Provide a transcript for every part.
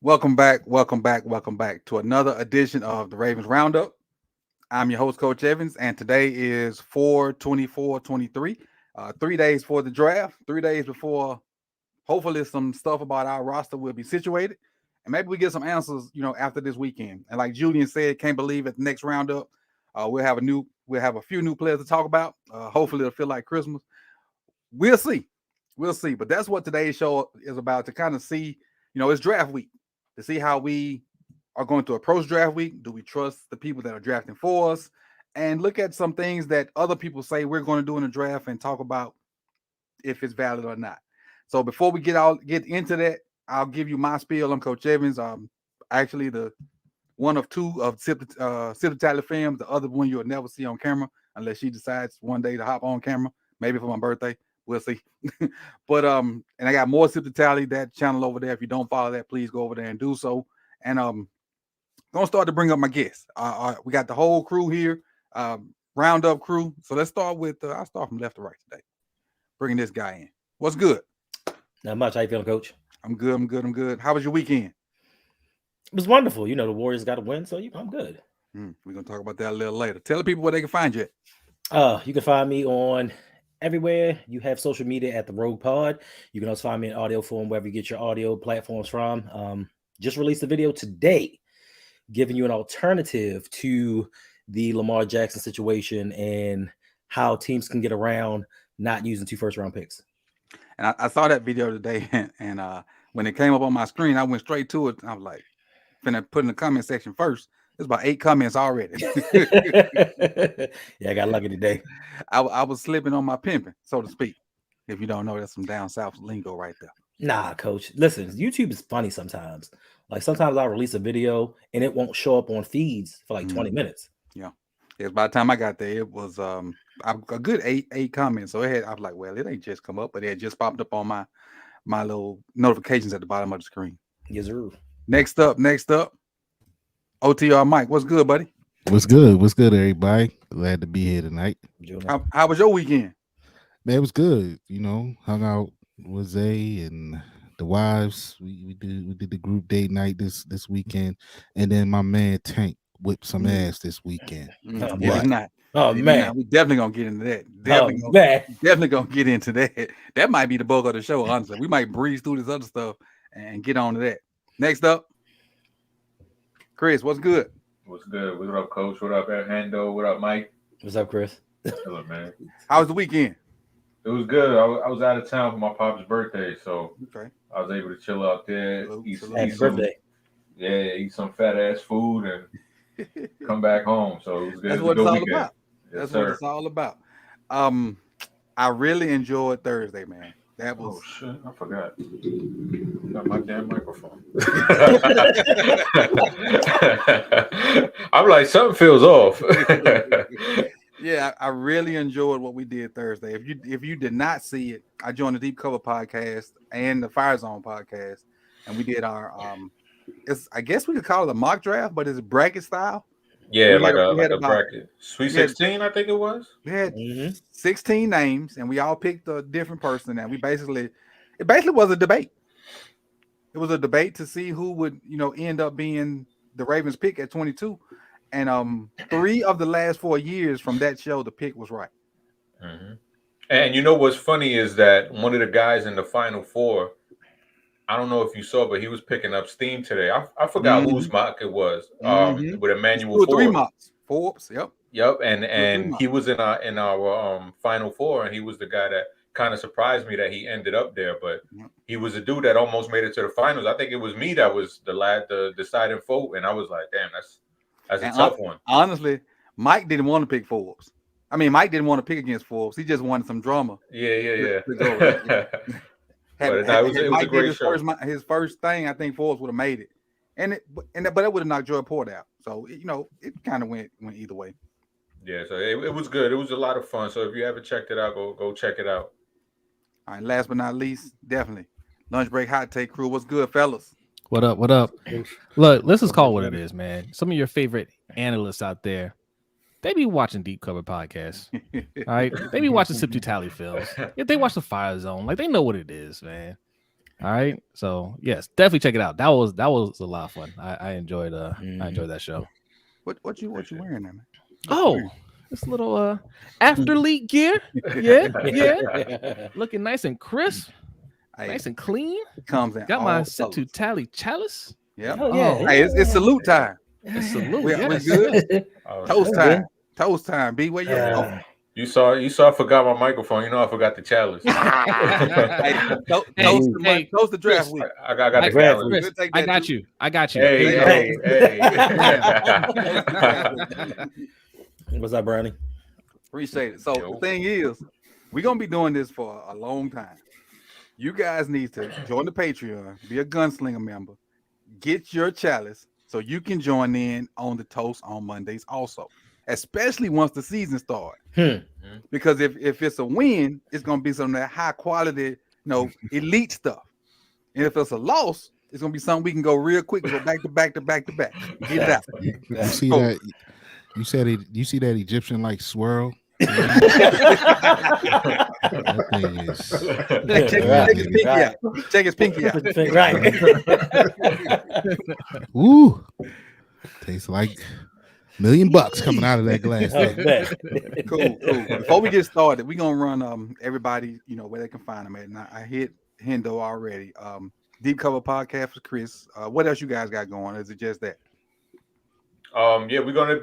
Welcome back to another edition of the Ravens Roundup. I'm your host, Coach Evans, and today is 4/24/23. 3 days for the draft, 3 days before hopefully some stuff about our roster will be situated. And maybe we get some answers, after this weekend. And like Julian said, can't believe at the next roundup, we'll have a few new players to talk about. Hopefully it'll feel like Christmas. We'll see. But that's what today's show is about, to kind of see, it's draft week, to see how we are going to approach draft week. Do we trust the people that are drafting for us? And look at some things that other people say we're going to do in the draft and talk about if it's valid or not. So before we get into that, I'll give you my spiel. I'm Coach Evans. Actually the one of two of Sip the Tally films. The other one you'll never see on camera unless she decides one day to hop on camera, maybe for my birthday. We'll see. But and I got more Sip the Tally, that channel over there. If you don't follow that, please go over there and do so. And gonna start to bring up my guests. We got the whole crew here, roundup crew. So let's start with I'll start from left to right today. Bringing this guy in. What's good? Not much. How you feeling, Coach? I'm good. How was your weekend? It was wonderful. The Warriors got to win, so I'm good. We're gonna talk about that a little later. Tell the people where they can find you at. You can find me on everywhere you have social media at the Rogue Pod. You can also find me in audio form wherever you get your audio platforms from. Just released a video today giving you an alternative to the Lamar Jackson situation and how teams can get around not using 2 first-round picks. And I saw that video today, and when it came up on my screen, I went straight to it. I was like, finna put in the comment section first. There's about 8 comments already. Yeah, I got lucky today. I was slipping on my pimping, so to speak. If you don't know, that's some down south lingo right there. Nah, Coach. Listen, YouTube is funny sometimes. Like sometimes I'll release a video and it won't show up on feeds for like 20 minutes. Yeah. By the time I got there, it was a good eight comments. So I was like, well, it ain't just come up, but it had just popped up on my little notifications at the bottom of the screen. Yes, sir. Next up, OTR Mike. What's good, buddy? What's good, everybody? Glad to be here tonight. How was your weekend? Man, it was good. Hung out with Zay and the wives. We did the group date night this weekend, and then my man Tank whipped some ass this weekend. Not. Oh man, we definitely gonna get into that. Definitely gonna get into that. That might be the bulk of the show. Honestly, we might breeze through this other stuff and get on to that. Next up, Chris. What's good? What's good? What up, Coach? What up, Hando? What up, Mike? What's up, Chris? Hello, man. How was the weekend? It was good. I was out of town for my pop's birthday, so okay. I was able to chill out there, eat some fat ass food, and come back home. So it was good. That's what it's all about. That's what it's all about. I really enjoyed Thursday, man. That was. Oh shit! I forgot. Got my damn microphone. I'm like, something feels off. Yeah, I really enjoyed what we did Thursday. If you did not see it, I joined the Deep Cover podcast and the Fire Zone podcast, and we did our I guess we could call it a mock draft, but it's bracket style. Yeah, like a bracket. Sweet 16, I think it was. We had 16 names, and we all picked a different person, and it basically was a debate. It was a debate to see who would end up being the Ravens pick at 22. And 3 of the last 4 years from that show, the pick was right. Mm-hmm. And you know what's funny is that one of the guys in the Final Four, I don't know if you saw, but he was picking up steam today. I forgot whose mock it was. With It's Emmanuel 2 or 3 Forbes. mocks. Forbes, yep. Yep, 2 or 3 and mocks. he was in our Final Four, and he was the guy that kind of surprised me that he ended up there. But he was a dude that almost made it to the finals. I think it was me that was the deciding vote, and I was like, damn, that's a tough one. Honestly, Mike didn't want to pick Forbes. I mean, Mike didn't want to pick against Forbes. He just wanted some drama. Yeah. Had It was a Mike did great show. his first thing, I think Forbes would have made it, but it would have knocked Joy Port out. So it kind of went either way. Yeah, so it was good. It was a lot of fun. So if you haven't checked it out, go check it out. All right, last but not least, definitely lunch break hot take crew. What's good, fellas? What up? What up? Look, let's just call it what it is, man. Some of your favorite analysts out there, they be watching Deep Cover podcasts. All right, they be watching Sip to Tally Fills. If they watch the Fire Zone, like they know what it is, man. All right, so yes, definitely check it out. That was a lot of fun. I enjoyed I enjoyed that show. What you wearing there, man? Oh, this little after leak gear, yeah, looking nice and crisp, nice and clean. Comes in. Got my Sip to Tally chalice. Yeah. Oh, yeah. Hey, it's salute time. It's salute. We Yes. good. Oh, Toast shit. time. Toast time. B, where you at? You saw I forgot my microphone. You know I forgot the challenge. Toast the draft week. I got the Chris, challenge. We'll take I that got too. you. I got you. Hey. What's up, Brownie? Appreciate it. So Yo. the thing is, we're gonna be doing this for a long time. You guys need to join the Patreon, be a gunslinger member, get your chalice so you can join in on the toast on Mondays also, especially once the season starts. Because if it's a win, it's gonna be some of that high quality, elite stuff. And if it's a loss, it's gonna be something we can go real quick, go back to back to back to back. Get it out. You see that? You said it. You see that Egyptian like swirl? That thing is. Check his pinky out. Right. Ooh, tastes like $1,000,000 coming out of that glass. Cool. Before we get started, we're gonna run everybody, where they can find them at. And I hit Hendo already. Deep Cover Podcast for Chris. What else you guys got going? Is it just that? Yeah, we're gonna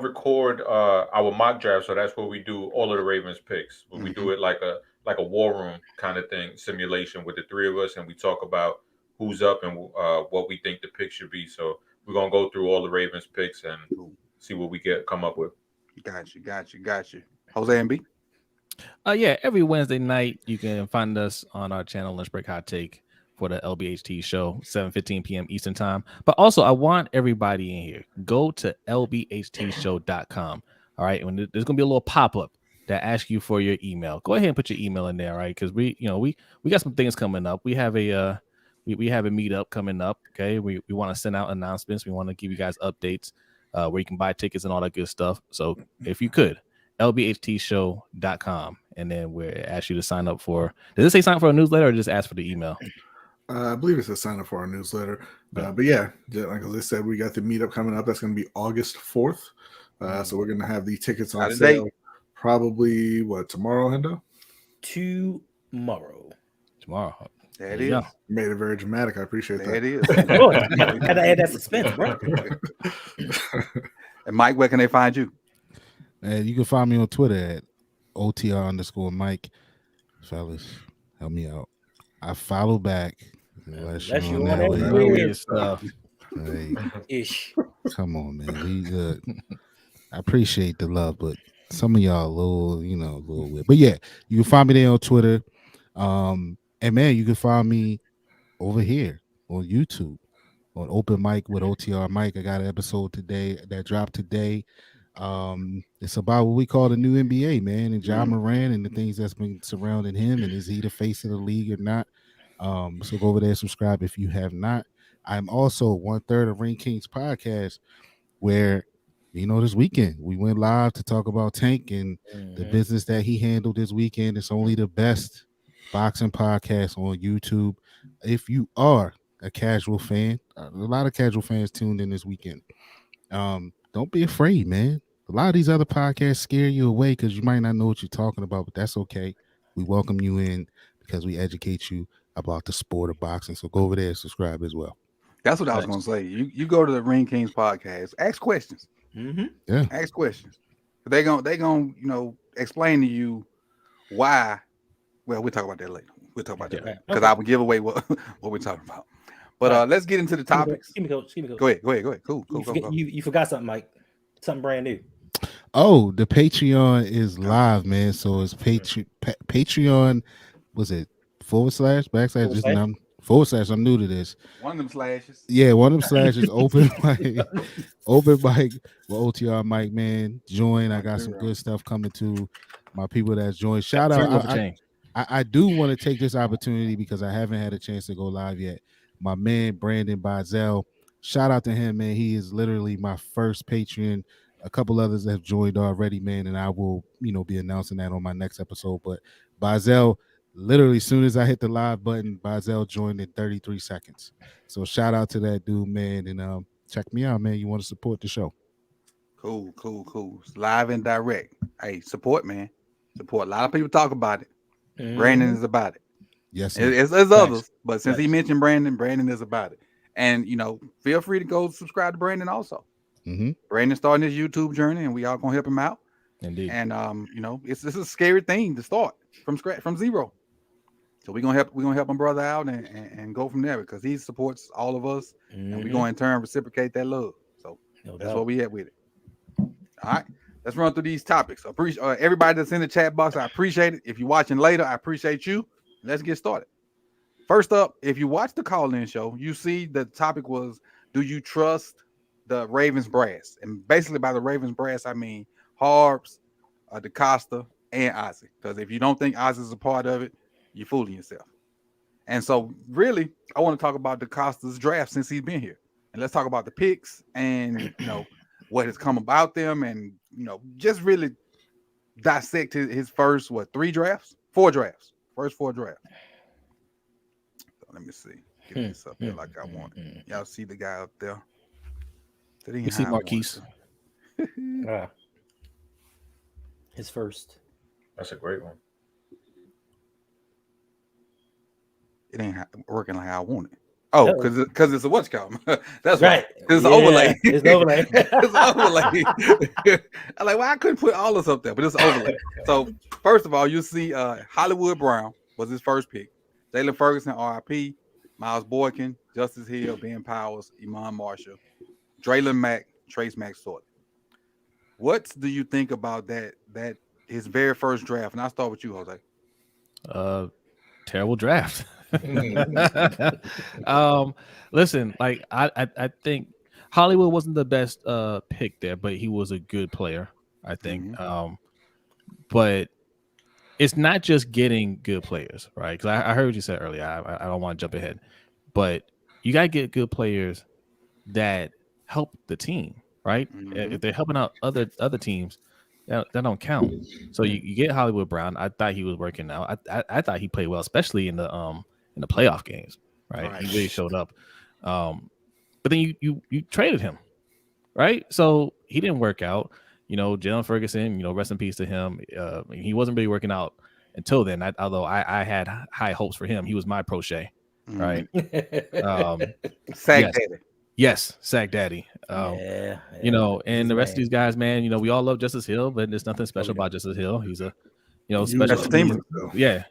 record our mock draft, so that's where we do all of the Ravens picks. But we do it like a war room kind of thing, simulation with the three of us, and we talk about who's up and what we think the pick should be. So we're gonna go through all the Ravens picks and see what we come up with. Got you. Jose and B. Yeah, every Wednesday night you can find us on our channel Lunch Break Hot Take for the LBHT show, 7:15 p.m. Eastern time. But also, I want everybody in here. Go to lbhtshow.com. All right, and there's gonna be a little pop-up that asks you for your email. Go ahead and put your email in there, right? Because we got some things coming up. We have a we have a meetup coming up. Okay, we want to send out announcements. We want to give you guys updates where you can buy tickets and all that good stuff. So if you could, lbhtshow.com, and then we ask you to sign up for. Does it say sign up for a newsletter or just ask for the email? I believe it's a sign up for our newsletter. But yeah, like I said, we got the meetup coming up. That's going to be August 4th. So we're going to have the tickets on sale. Probably tomorrow, Hendo? Tomorrow. There it is. Made it very dramatic. I appreciate that. There it is. Gotta add that suspense, bro. And Mike, where can they find you? And you can find me on Twitter at OTR_Mike. Fellas, help me out. I follow back. Unless you on that weird stuff. Hey, Ish. come on, man. We good. I appreciate the love, but some of y'all a little weird. But yeah, you can find me there on Twitter. And man, you can find me over here on YouTube on Open Mic with OTR Mike. I got an episode today that dropped today. It's about what we call the new NBA, man, and John Moran and the things that's been surrounding him, and is he the face of the league or not? So go over there, subscribe if you have not. I'm also 1/3 of Ring Kings podcast, where this weekend we went live to talk about Tank and the business that he handled this weekend. It's only the best boxing podcast on YouTube. If you are a casual fan, a lot of casual fans tuned in this weekend. Don't be afraid, man. The a lot of these other podcasts scare you away because you might not know what you're talking about, but that's okay. We welcome you in because we educate you about the sport of boxing. So go over there and subscribe as well. That's what I was going to say. You go to the Ring Kings podcast, ask questions. Yeah, ask questions. They gonna explain to you why. Well, we'll talk about that later. We'll talk about that later because I will give away what we're talking about. But let's get into the topics. Give me coach. Go ahead. Cool. You forgot something, Mike. Something brand new. Oh, the Patreon is live, man. So it's Patreon. Was it /backslash? Just / I'm new to this. One of them slashes. Yeah, one of them slashes. Open mic with OTR Mike, man. Join. I got some good stuff coming to my people that's joined. Shout out. I do want to take this opportunity because I haven't had a chance to go live yet. My man Brandon Bazel, shout out to him, man. He is literally my first Patreon. A couple others have joined already, man, and I will, be announcing that on my next episode. But Bazel, literally, as soon as I hit the live button, Bazel joined in 33 seconds. So shout out to that dude, man, and check me out, man. You want to support the show? Cool. It's live and direct. Hey, support, man. Support. A lot of people talk about it. Brandon is about it. Yes, it's others, but since he mentioned Brandon is about it. And feel free to go subscribe to Brandon also. Brandon starting his YouTube journey, and we all gonna help him out. Indeed. And it's a scary thing to start from scratch, from zero. So we're gonna help my brother out and go from there because he supports all of us, and we're gonna in turn reciprocate that love. So that's what we at with it. All right. Let's run through these topics. Appreciate everybody that's in the chat box. I appreciate it. If you're watching later, I appreciate you. Let's get started. First up, if you watch the call-in show, you see the topic was, do you trust the Ravens brass? And basically by the Ravens brass, I mean Harbs, DeCosta, and Ozzy. Because if you don't think Ozzy's a part of it, you're fooling yourself. And so really, I want to talk about DeCosta's draft since he's been here. And let's talk about the picks and, what has come about them and, just really dissect his first, 4 drafts? First 4 drafts. So let me see. Get this up here like I want it. Y'all see the guy up there? We see Marquise. His first. That's a great one. It ain't working like I want it. Oh, because it's a what's called. That's right. It's an overlay. It's an overlay. It's an overlay. I'm like, well, I couldn't put all this up there, but it's an overlay. So first of all, you see Hollywood Brown was his first pick. Jalen Ferguson, RIP, Miles Boykin, Justice Hill, Ben Powers, Iman Marshall, Draylon Mack, Trace McSorley. What do you think about that his very first draft? And I'll start with you, Jose. Terrible draft. Listen, like I think Hollywood wasn't the best pick there, but he was a good player, I think. But it's not just getting good players, right? Because I heard what you said earlier. I don't want to jump ahead, but you got to get good players that help the team, right? If they're helping out other teams, that don't count. So you get Hollywood Brown. I thought he was working out. I thought he played well, especially in the playoff games, right? He really showed up. But then you traded him, right? So he didn't work out. Jalen Ferguson, rest in peace to him. He wasn't really working out until then. Although I had high hopes for him. He was my protege, right? Sack Daddy. Yes, Sack Daddy. And the rest of these guys, man, we all love Justice Hill, but there's nothing special about Justice Hill. He's a special team. Yeah.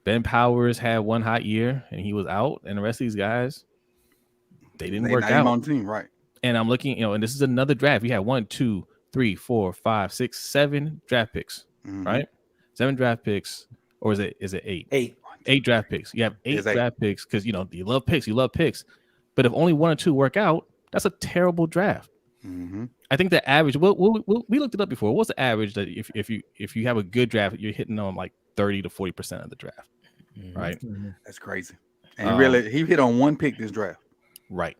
Ben Powers had one hot year and he was out, and the rest of these guys, they didn't work out on team, right? And I'm looking, and this is another draft. You had 1, 2, 3, 4, 5, 6, 7 draft picks, right? 7 draft picks, or is it 8? 8 draft picks. You have 8 draft picks because you love picks. But if only 1 or 2 work out, that's a terrible draft. I think the average. We looked it up before. What's the average that if you have a good draft, you're hitting on like 30 to 40% of the draft, right? That's crazy. And he hit on 1 pick this draft. Right.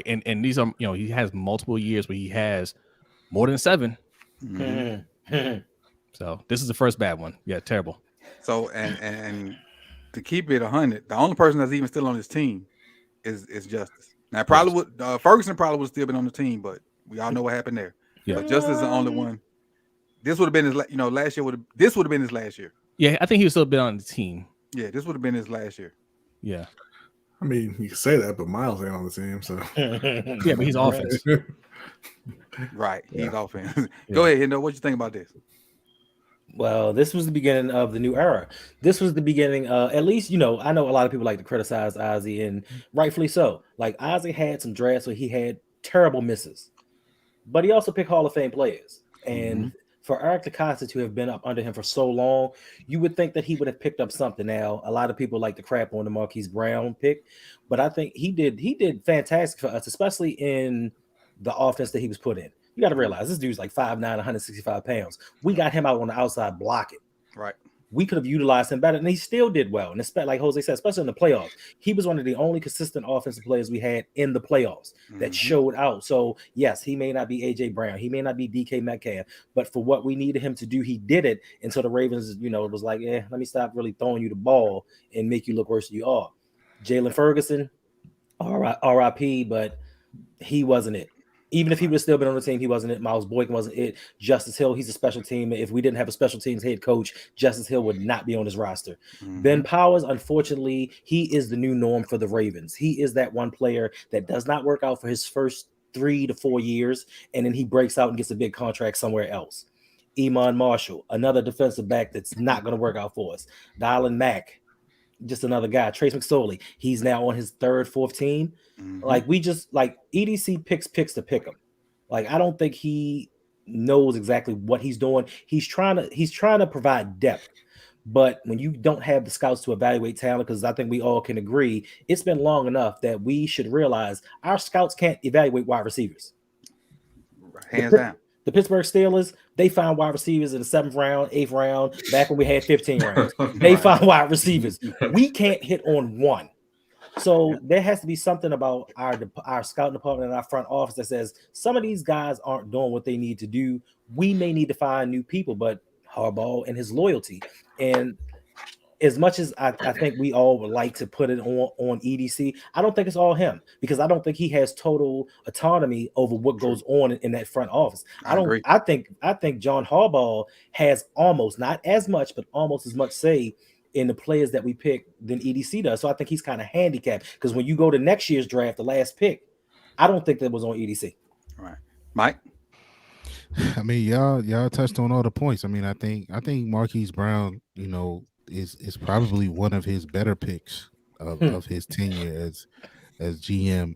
And these are he has multiple years where he has more than 7. So this is the first bad one. Yeah, terrible. So and to keep it 100, the only person that's even still on his team is Justice. Now probably Ferguson probably would still been on the team, but we all know what happened there. Yeah. But Justice is the only one. This would have been his, last year this would have been his last year. Yeah, I think he would still been on the team. Yeah, this would have been his last year. Yeah. I mean, you can say that, but Miles ain't on the team, so Yeah, but he's offense. Right, he's offense. Yeah. Go ahead, Hendo. What you think about this? Well, this was the beginning of the new era. This was the beginning, at least, I know a lot of people like to criticize Ozzie, and rightfully so. Like, Ozzie had some drafts where he had terrible misses, but he also picked Hall of Fame players. And for Eric DeCosta to have been up under him for so long, you would think that he would have picked up something. Now, a lot of people like to crap on the Marquise Brown pick, but I think he did fantastic for us, especially in the offense that he was put in. You got to realize this dude's like 5'9", 165 pounds. We got him out on the outside blocking. Right. We could have utilized him better, and he still did well. And like Jose said, especially in the playoffs, he was one of the only consistent offensive players we had in the playoffs that showed out. So, yes, he may not be A.J. Brown. He may not be DK Metcalf. But for what we needed him to do, he did it until the Ravens, was like, let me stop really throwing you the ball and make you look worse than you are. Jalen Ferguson, RIP, but he wasn't it. Even if he would have still been on the team, he wasn't it. Miles Boykin wasn't it. Justice Hill, he's a special team. If we didn't have a special teams head coach, Justice Hill would not be on his roster. Ben Powers, unfortunately, he is the new norm for the Ravens. He is that one player that does not work out for his first 3 to 4 years, and then he breaks out and gets a big contract somewhere else. Iman Marshall, another defensive back that's not going to work out for us. Dylan Mack, just another guy. Trace McSorley, he's now on his 3rd, 4th team. Like, we just like EDC picks to pick him. Like, I don't think he knows exactly what he's doing. He's trying to provide depth, but when you don't have the scouts to evaluate talent, because I think we all can agree, it's been long enough that we should realize our scouts can't evaluate wide receivers. Hands down. The Pittsburgh Steelers, they found wide receivers in the 7th round, 8th round, back when we had 15 rounds. They found wide receivers. We can't hit on one. So there has to be something about our scouting department and our front office that says some of these guys aren't doing what they need to do. We may need to find new people, but Harbaugh and his loyalty. And as much as I think we all would like to put it on EDC, I don't think it's all him, because I don't think he has total autonomy over what goes on in that front office. I agree. I think John Harbaugh has almost, not as much, but almost as much say in the players that we pick than EDC does. So I think he's kind of handicapped, because when you go to next year's draft, the last pick, I don't think that was on EDC. All right, Mike. I mean, y'all touched on all the points. I mean, I think Marquise Brown, is probably one of his better picks of his tenure as GM.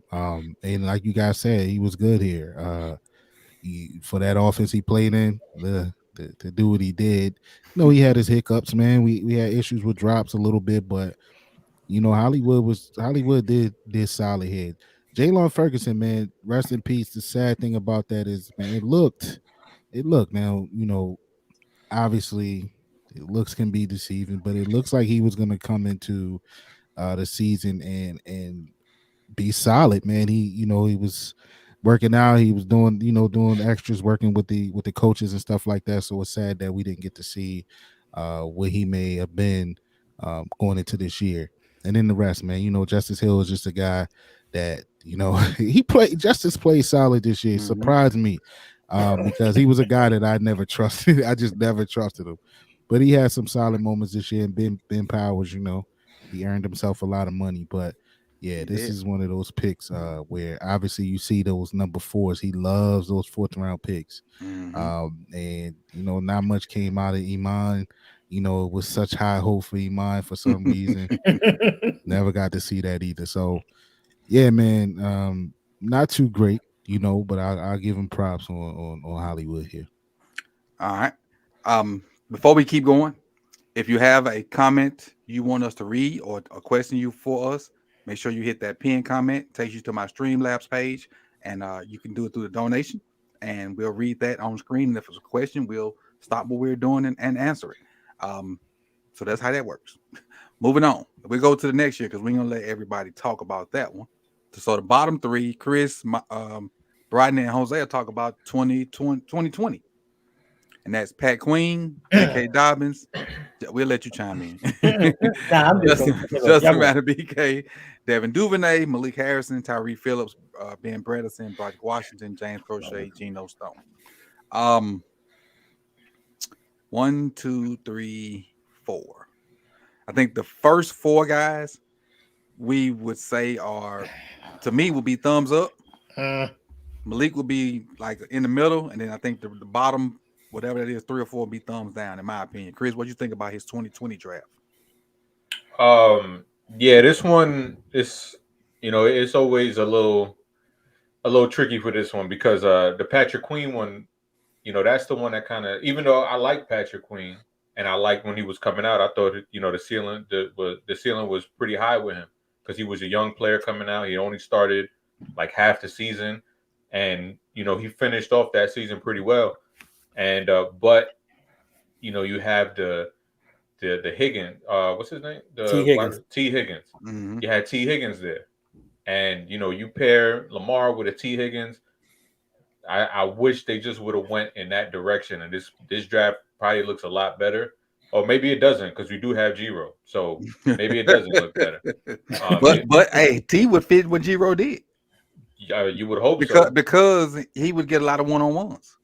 And like you guys said, he was good here. For that offense he played in, to do what he did. He had his hiccups, man. We had issues with drops a little bit, but Hollywood did solid here. Jalen Ferguson, man, rest in peace. The sad thing about that is, man, it looked now, obviously looks can be deceiving, but it looks like he was going to come into the season and be solid, man. He was working out, he was doing extras, working with the coaches and stuff like that. So it's sad that we didn't get to see what he may have been going into this year. And then the rest, man, Justice Hill is just a guy that Justice played solid this year. Surprised me because he was a guy that I never trusted. I just never trusted him. But he had some solid moments this year. And Ben Powers, he earned himself a lot of money. But yeah, this is one of those picks where obviously you see those number 4s. He loves those 4th round picks. And not much came out of Iman. It was such high hope for Iman for some reason. Never got to see that either. So yeah, man, not too great, but I'll give him props on Hollywood here. All right. Before we keep going, if you have a comment you want us to read or a question for us, make sure you hit that pin comment. It takes you to my Streamlabs page, and you can do it through the donation, and we'll read that on screen. And if it's a question, we'll stop what we're doing and answer it. So that's how that works. Moving on. We go to the next year because we're going to let everybody talk about that one. So the bottom 3, Chris, Brodney, and Jose will talk about 2020. And that's Pat Queen, J.K. Dobbins. We'll let you chime in. Justin Matter, BK, Devin Duvernay, Malik Harrison, Tyree Phillips, Ben Bredesen, Broderick Washington, James Crochet, Geno Stone. 1, 2, 3, 4. I think the first 4 guys we would say are, to me, would be thumbs up. Malik would be like in the middle, and then I think the bottom, whatever that is, 3 or 4 would be thumbs down, in my opinion. Chris, what do you think about his 2020 draft? Yeah, this one is, it's always a little tricky for this one because the Patrick Queen one, that's the one that kind of, even though I like Patrick Queen and I like when he was coming out, I thought the ceiling was pretty high with him because he was a young player coming out. He only started like half the season, and he finished off that season pretty well. And but you have the Higgins, what's his name? T. Higgins. T. Higgins. Mm-hmm. You had T. Higgins there, and you pair Lamar with a T. Higgins. I wish they just would have went in that direction, and this draft probably looks a lot better. Or maybe it doesn't because we do have Giro, so maybe it doesn't look better. But hey, T would fit what Giro did. You would hope because he would get a lot of one-on-ones.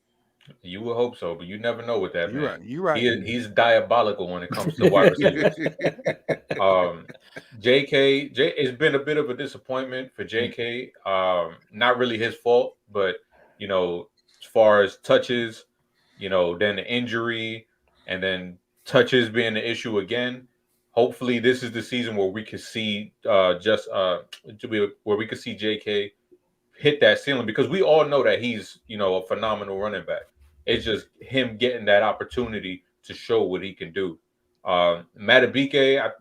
You would hope so, but you never know with that man. You're right. He's diabolical when it comes to wide receivers. JK, it's been a bit of a disappointment for JK. Not really his fault, but as far as touches, then the injury, and then touches being the issue again. Hopefully, this is the season where we could see where we could see JK hit that ceiling, because we all know that he's a phenomenal running back. It's just him getting that opportunity to show what he can do. Matabike,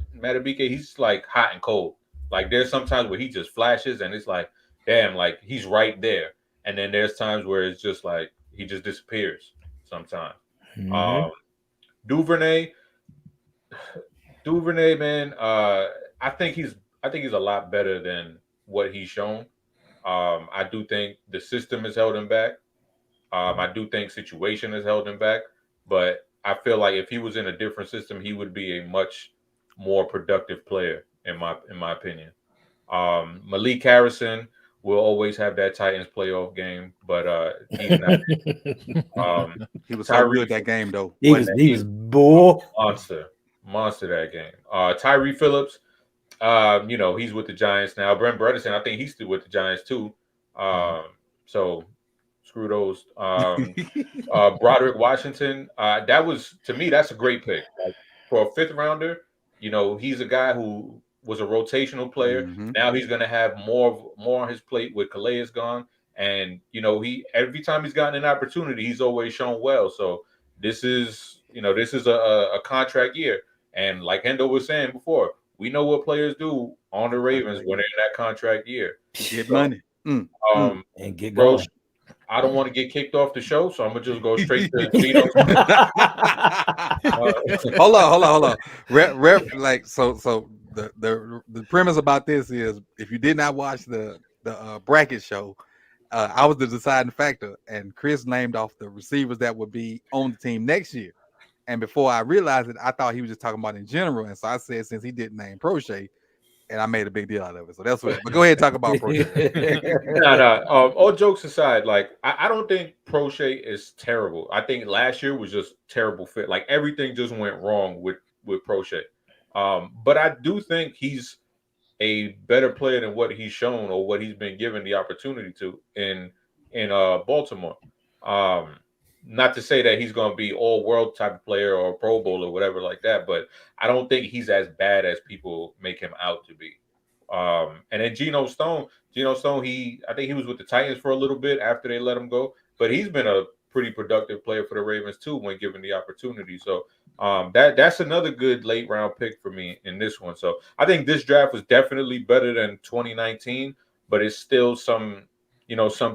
he's like hot and cold. Like there's sometimes where he just flashes and it's like, damn, like he's right there. And then there's times where it's just like he just disappears sometimes. Mm-hmm. Duvernay, man, I think he's a lot better than what he's shown. I do think the system has held him back. I do think situation has held him back, but I feel like if he was in a different system, he would be a much more productive player, in my opinion. Malik Harrison will always have that Titans playoff game, but he's not. He was so good that game, though. He was bull monster that game. Tyree Phillips, he's with the Giants now. Brent Bredesen, I think he's still with the Giants too. So screw those. Broderick Washington, to me, that's a great pick. Like, for a 5th rounder, he's a guy who was a rotational player. Mm-hmm. Now he's going to have more on his plate with Calais gone. And, he every time he's gotten an opportunity, he's always shown well. So this is a contract year. And like Hendo was saying before, we know what players do on the Ravens when they're in that contract year. Get money. And get going. Bro, I don't want to get kicked off the show, so I'm gonna just go straight to Gino. Hold on. Like so the premise about this is, if you did not watch the bracket show, I was the deciding factor, and Chris named off the receivers that would be on the team next year. And before I realized it, I thought he was just talking about in general. And so I said, since he didn't name Prochet, and I made a big deal out of it. So that's what. But go ahead and talk about Prochet. All jokes aside, like I don't think Prochet is terrible. I think last year was just terrible fit. Like everything just went wrong with Prochet. But I do think he's a better player than what he's shown or what he's been given the opportunity to in Baltimore. Not to say that he's going to be all-world type of player or Pro Bowl or whatever like that, but I don't think he's as bad as people make him out to be. And then Geno Stone, I think he was with the Titans for a little bit after they let him go, but he's been a pretty productive player for the Ravens too when given the opportunity. So that's another good late-round pick for me in this one. So I think this draft was definitely better than 2019, but it's still some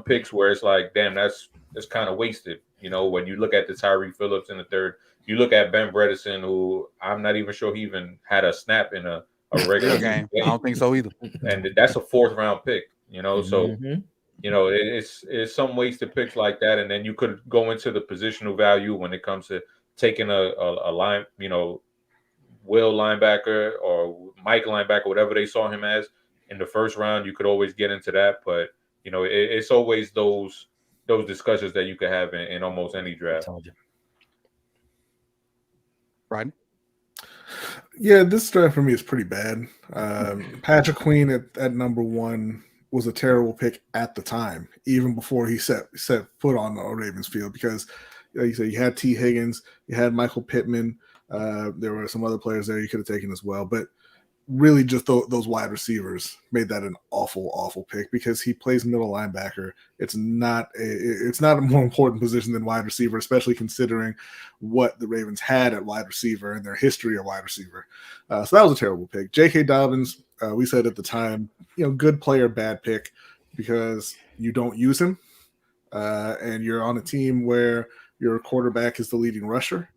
picks where it's like, damn, that's kind of wasted. When you look at the Tyree Phillips in the 3rd, you look at Ben Bredesen, who I'm not even sure he even had a snap in a regular game. I don't think so either. And that's a 4th round pick, So, it's some wasted picks like that. And then you could go into the positional value when it comes to taking a line, Will linebacker or Mike linebacker, whatever they saw him as in the 1st round. You could always get into that, but it's always those those discussions that you could have in almost any draft. Right. Yeah, this draft for me is pretty bad. Patrick Queen at number 1 was a terrible pick at the time, even before he set foot on the Ravens field, because like you said, you had T. Higgins, you had Michael Pittman, there were some other players there you could have taken as well, but really just those wide receivers made that an awful pick, because he plays middle linebacker. It's not a more important position than wide receiver, especially considering what the Ravens had at wide receiver and their history of wide receiver. So that was a terrible pick. J.K. Dobbins, we said at the time, good player, bad pick, because you don't use him, and you're on a team where your quarterback is the leading rusher,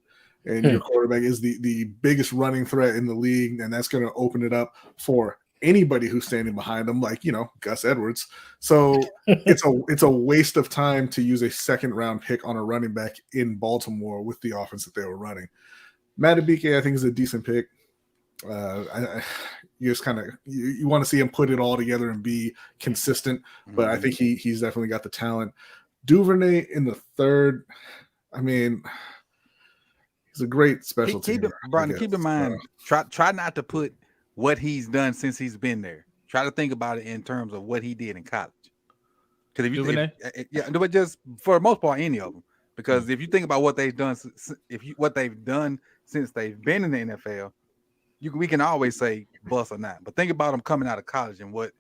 and your quarterback is the biggest running threat in the league, and that's going to open it up for anybody who's standing behind them, like Gus Edwards. So it's a waste of time to use a second round pick on a running back in Baltimore with the offense that they were running. Madubuike, I think, is a decent pick. You just kind of you want to see him put it all together and be consistent, but I think he's definitely got the talent. Duvernay in the 3rd. I mean, he's a great special teamer. Brian, keep in mind, try not to put what he's done since he's been there. Try to think about it in terms of what he did in college. Because but just for the most part, any of them. Because if you think about what they've done, what they've done since they've been in the NFL, we can always say bust or not. But think about them coming out of college and what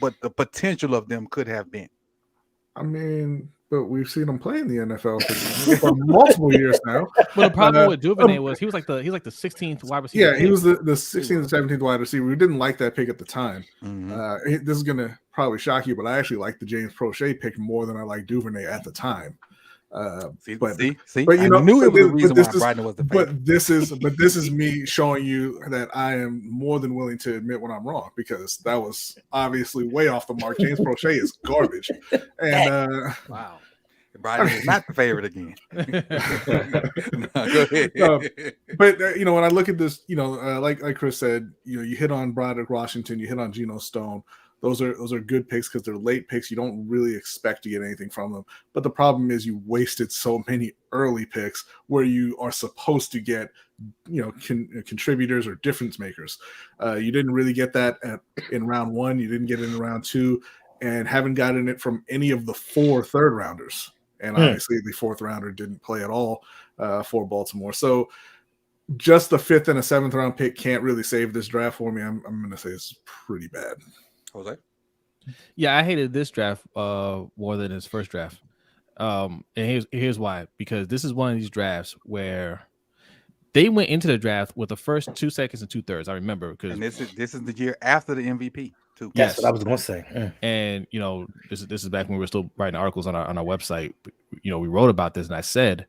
the potential of them could have been. I mean, but we've seen him play in the NFL for multiple years now. But the problem with Duvernay was he was like the 16th wide receiver. Yeah, he was the 16th and 17th wide receiver. We didn't like that pick at the time. This is going to probably shock you, but I actually like the James Prochet pick more than I like Duvernay at the time. See, but I knew it was the reason why Brighton was the favorite. But this is me showing you that I am more than willing to admit when I'm wrong, because that was obviously way off the mark. James Prochet is garbage, and wow, Brighton is not the favorite again. Go ahead. But when I look at this, like Chris said, you hit on Broderick Washington, you hit on Geno Stone. Those are good picks because they're late picks. You don't really expect to get anything from them. But the problem is you wasted so many early picks where you are supposed to get, contributors or difference makers. You didn't really get that in round 1. You didn't get it in round 2, and haven't gotten it from any of the 4 third rounders. And obviously the 4th rounder didn't play at all for Baltimore. So just the 5th and a 7th round pick can't really save this draft for me. I'm going to say it's pretty bad. Jose? Yeah, I hated this draft more than his first draft. And here's why. Because this is one of these drafts where they went into the draft with the first 2 seconds and 2/3. I remember, because this is the year after the MVP too. Yes, that's what I was going to say. And this is back when we were still writing articles on our website. We wrote about this, and I said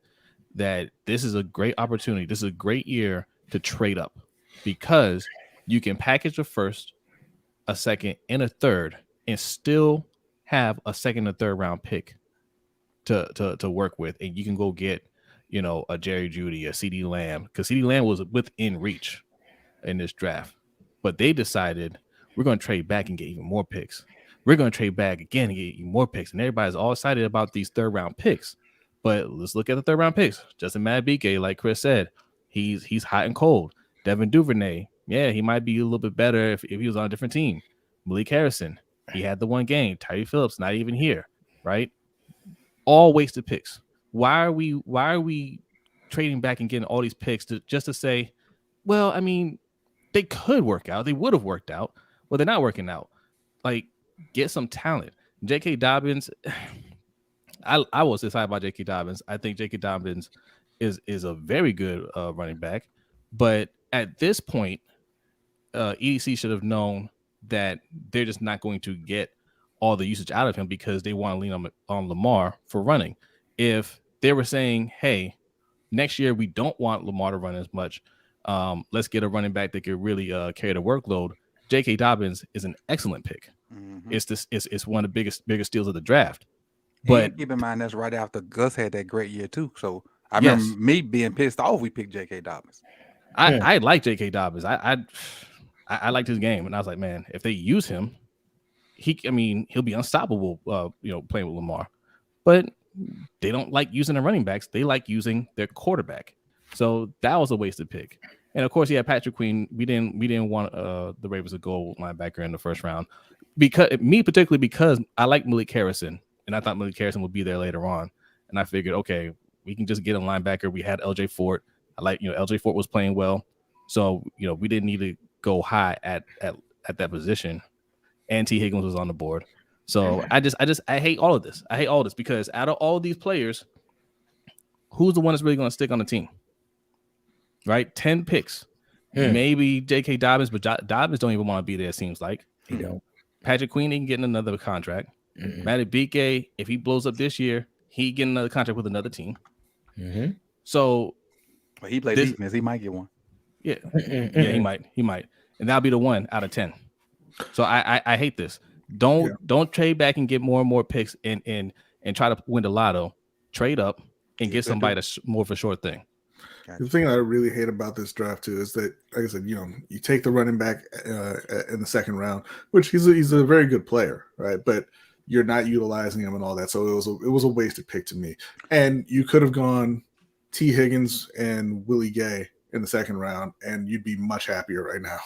that this is a great opportunity. This is a great year to trade up, because you can package a first, a second, and a 3rd, and still have a 2nd and 3rd round pick to work with, and you can go get a Jerry Jeudy, a CD Lamb, because CD Lamb was within reach in this draft, but they decided we're going to trade back and get even more picks. We're going to trade back again and get even more picks, and everybody's all excited about these 3rd round picks. But let's look at the 3rd round picks. Justin Madubuike, like Chris said, he's hot and cold. Devin Duvernay, yeah, he might be a little bit better if he was on a different team. Malik Harrison, he had the one game. Tyree Phillips, not even here, right? All wasted picks. Why are we trading back and getting all these picks just to say, well, I mean, they could work out. They would have worked out. Well, they're not working out. Like, get some talent. J.K. Dobbins, I was excited about J.K. Dobbins. I think J.K. Dobbins is a very good running back. But at this point, EDC should have known that they're just not going to get all the usage out of him because they want to lean on Lamar for running. If they were saying, hey, next year we don't want Lamar to run as much, let's get a running back that could really carry the workload, J.K. Dobbins is an excellent pick. Mm-hmm. It's one of the biggest steals of the draft. But and keep in mind that's right after Gus had that great year too. So I remember me being pissed off we picked J.K. Dobbins. I like J.K. Dobbins. I liked his game, and I was like, man, if they use him, he'll be unstoppable. Playing with Lamar. but they don't like using the running backs. They like using their quarterback. So that was a wasted pick. And of course, Patrick Queen. We didn't want the Ravens to go linebacker in the first round particularly because I like Malik Harrison, and I thought Malik Harrison would be there later on. And I figured, okay, we can just get a linebacker. We had LJ Fort. I like, LJ Fort was playing well, so we didn't need to go high at that position. And T. Higgins was on the board. So I hate all of this. I hate all this because out of all these players, who's the one that's really going to stick on the team? Right? 10 picks. Maybe J.K. Dobbins, but Dobbins don't even want to be there, it seems like. He don't. Patrick Queen ain't getting another contract. Matty BK, if he blows up this year, he getting another contract with another team. So but he played defense. He might get one. Yeah. Yeah, he might. And that'll be the one out of 10. So I hate this. Don't trade back and get more and more picks and try to win the lotto. Trade up and get somebody that's more of a short thing. The thing I really hate about this draft too is that, like I said, you take the running back in the second round, which he's a very good player, right? But you're not utilizing him and all that, so it was a wasted pick to me. And you could have gone T. Higgins and Willie Gay in the second round, and you'd be much happier right now.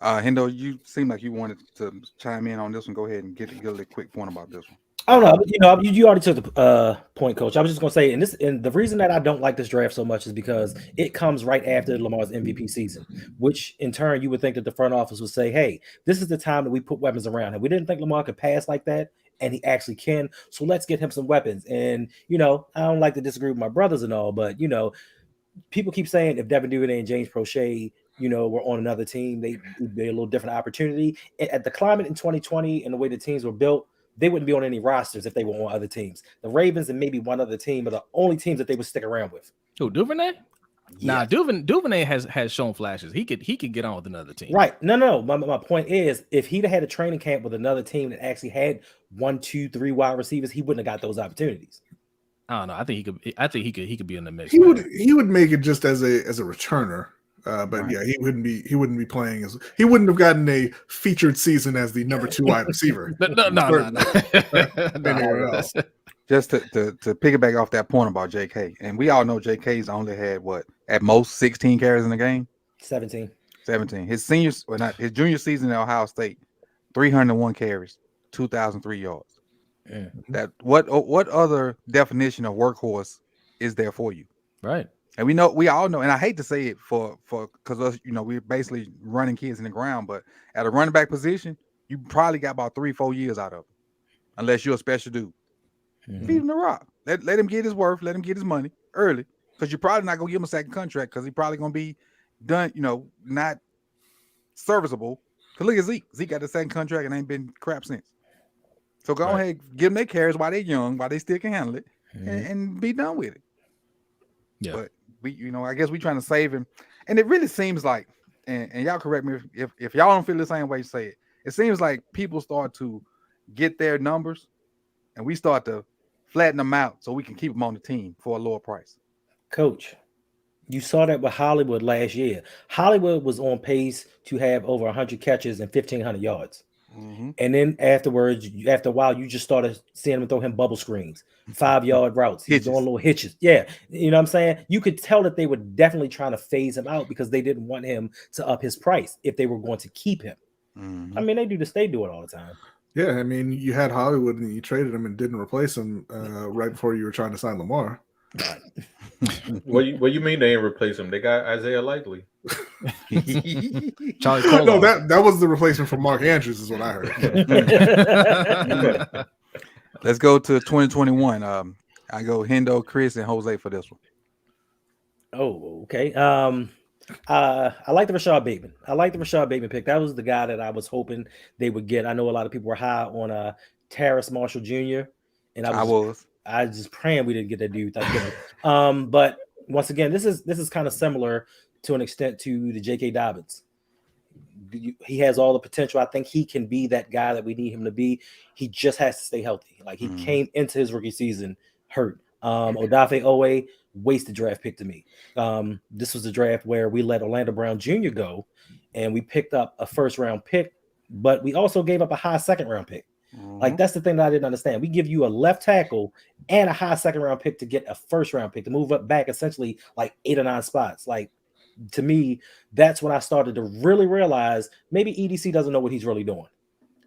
Hendo, you seem like you wanted to chime in on this one. Go ahead and get a quick point about this one. I don't know. You already took the point, Coach. I was just gonna say, and the reason that I don't like this draft so much is because it comes right after Lamar's MVP season, which in turn you would think that the front office would say, "Hey, this is the time that we put weapons around him. We didn't think Lamar could pass like that, and he actually can. So let's get him some weapons." And I don't like to disagree with my brothers and all, but people keep saying if Devin Duvernay and James Prochet, were on another team, they'd be a little different opportunity. At the climate in 2020 and the way the teams were built, they wouldn't be on any rosters if they were on other teams. The Ravens and maybe one other team are the only teams that they would stick around with. Who, Duvernay? Yeah. Nah, Duvernay has shown flashes. He could get on with another team. Right. No. My point is, if he'd had a training camp with another team that actually had 1, 2, 3 wide receivers, he wouldn't have got those opportunities. I don't know. I think he could be in the mix. He would make it just as a returner. But right. Yeah, he wouldn't be playing he wouldn't have gotten a featured season as the number 2 wide receiver. No. Just to piggyback off that point about JK, and we all know JK's only had at most 16 carries in the game. 17. His his junior season at Ohio State, 301 carries, 2,003 yards. That what other definition of workhorse is there for you? Right. And we all know, and I hate to say it because we're basically running kids in the ground, but at a running back position, you probably got about 3-4 years out of it, unless you're a special dude. Feed him the rock. Let him get his worth. Let him get his money early, because you're probably not gonna give him a second contract because he's probably gonna be done, not serviceable. Cause look at Zeke. Zeke got the second contract and ain't been crap since. So go ahead, give them their carries while they're young, while they still can handle it, and be done with it. Yeah. But I guess we trying to save him, and it really seems like, and y'all correct me if y'all don't feel the same way you say it. It seems like people start to get their numbers, and we start to flatten them out so we can keep them on the team for a lower price. Coach, you saw that with Hollywood last year. Hollywood was on pace to have over 100 catches and 1,500 yards. And then afterwards, after a while, you just started seeing him throw him bubble screens, 5-yard routes. He's doing little hitches. Yeah. You know what I'm saying? You could tell that they were definitely trying to phase him out because they didn't want him to up his price if they were going to keep him. I mean, they do it all the time. Yeah. I mean, you had Hollywood and you traded him and didn't replace him right before you were trying to sign Lamar. What you mean they didn't replace him? They got Isaiah Likely. Charlie Cole. No, that was the replacement for Mark Andrews, is what I heard. Let's go to 2021. I go Hendo, Chris, and Jose for this one. Oh, okay. I like the Rashad Bateman. I like the Rashad Bateman pick. That was the guy that I was hoping they would get. I know a lot of people were high on Terrace Marshall Jr. And I was just praying we didn't get that dude. But once again, this is kind of similar to an extent to the J.K. Dobbins. He has all the potential. I think he can be that guy that we need him to be. He just has to stay healthy. Like he came into his rookie season hurt. Odafe Owe, wasted draft pick to me. This was a draft where we let Orlando Brown Jr. go, and we picked up a first-round pick, but we also gave up a high second-round pick. Like, that's the thing that I didn't understand. We give you a left tackle and a high second round pick to get a first round pick to move up back essentially like 8 or 9 spots. Like, to me, that's when I started to really realize maybe EDC doesn't know what he's really doing.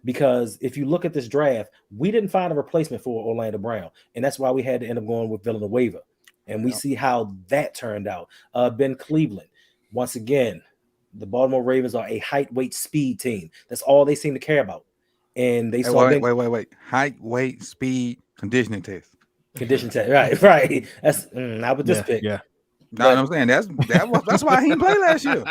Because if you look at this draft, we didn't find a replacement for Orlando Brown. And that's why we had to end up going with Villanueva. And we see how that turned out. Ben Cleveland, once again, the Baltimore Ravens are a height, weight, speed team. That's all they seem to care about. And they saw wait. Height, weight, speed, conditioning test. Condition test. Right. That's not with this pick. Yeah. No, I'm saying that's why he didn't play last year.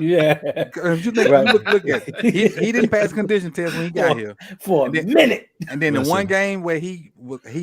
Yeah. If you think, look at it. He didn't pass condition test when he got here for a minute. And then the one game where he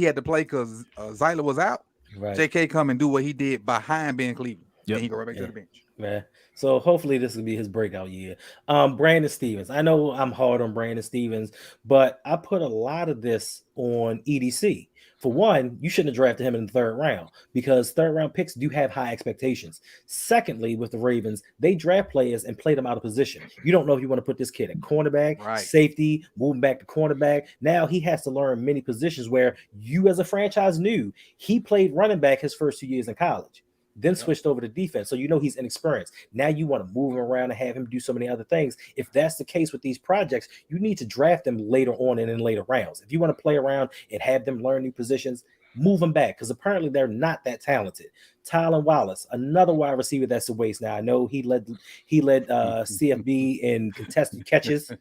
had to play because Zyler was out. Right. JK come and do what he did behind Ben Cleveland. Yep. And he go right back to the bench. Yeah. So hopefully this will be his breakout year. Brandon Stevens. I know I'm hard on Brandon Stevens, but I put a lot of this on EDC. For one, you shouldn't have drafted him in the 3rd round because 3rd round picks do have high expectations. Secondly, with the Ravens, they draft players and play them out of position. You don't know if you want to put this kid at cornerback, safety, moving back to cornerback. Now he has to learn many positions where you as a franchise knew he played running back his first 2 years in college. Then switched over to defense. So you know he's inexperienced. Now you want to move him around and have him do so many other things. If that's the case with these projects, you need to draft them later on and in later rounds. If you want to play around and have them learn new positions, move them back because apparently they're not that talented. Tylan Wallace, another wide receiver that's a waste. Now I know he led CFB in contested catches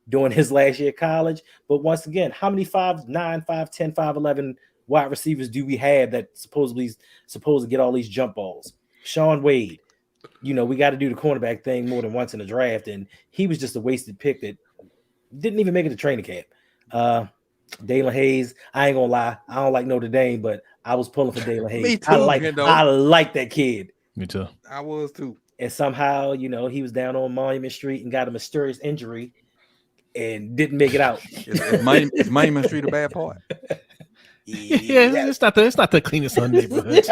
during his last year of college. But once again, how many 5'9", 5'10", 5'11" wide receivers do we have that supposed to get all these jump balls? Sean Wade, we got to do the cornerback thing more than once in the draft, and he was just a wasted pick that didn't even make it to training camp. Dalen Hayes, I ain't gonna lie, I don't like Notre Dame, but I was pulling for Dalen Hayes. Me too, I like that kid. Me too. I was too. And somehow, he was down on Monument Street and got a mysterious injury and didn't make it out. Is Monument Street a bad part? Yeah, it's not the cleanest on neighborhood.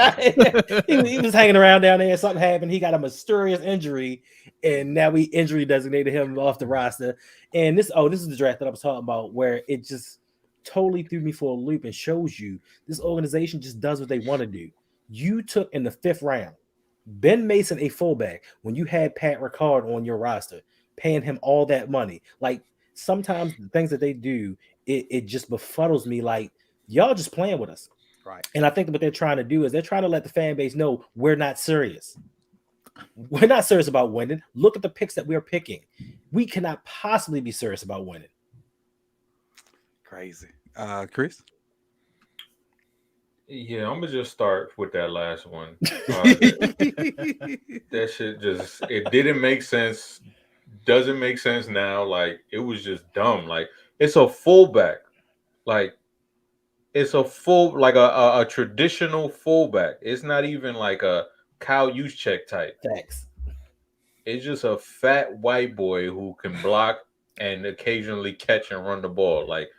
he was hanging around down there. Something happened. He got a mysterious injury, and now we injury designated him off the roster. And this is the draft that I was talking about, where it just totally threw me for a loop and shows you this organization just does what they want to do. You took in the 5th round Ben Mason, a fullback, when you had Pat Ricard on your roster, paying him all that money. Like, sometimes the things that they do, it just befuddles me. Like, y'all just playing with us. Right. And I think what they're trying to do is they're trying to let the fan base know we're not serious. We're not serious about winning. Look at the picks that we're picking. We cannot possibly be serious about winning. Crazy. Chris? Yeah, I'm gonna just start with that last one. That shit it didn't make sense. Doesn't make sense now. Like, it was just dumb. Like, it's a fullback. Like, it's a traditional fullback. It's not even like a Kyle Juszczyk type. Thanks. It's just a fat white boy who can block and occasionally catch and run the ball. Like,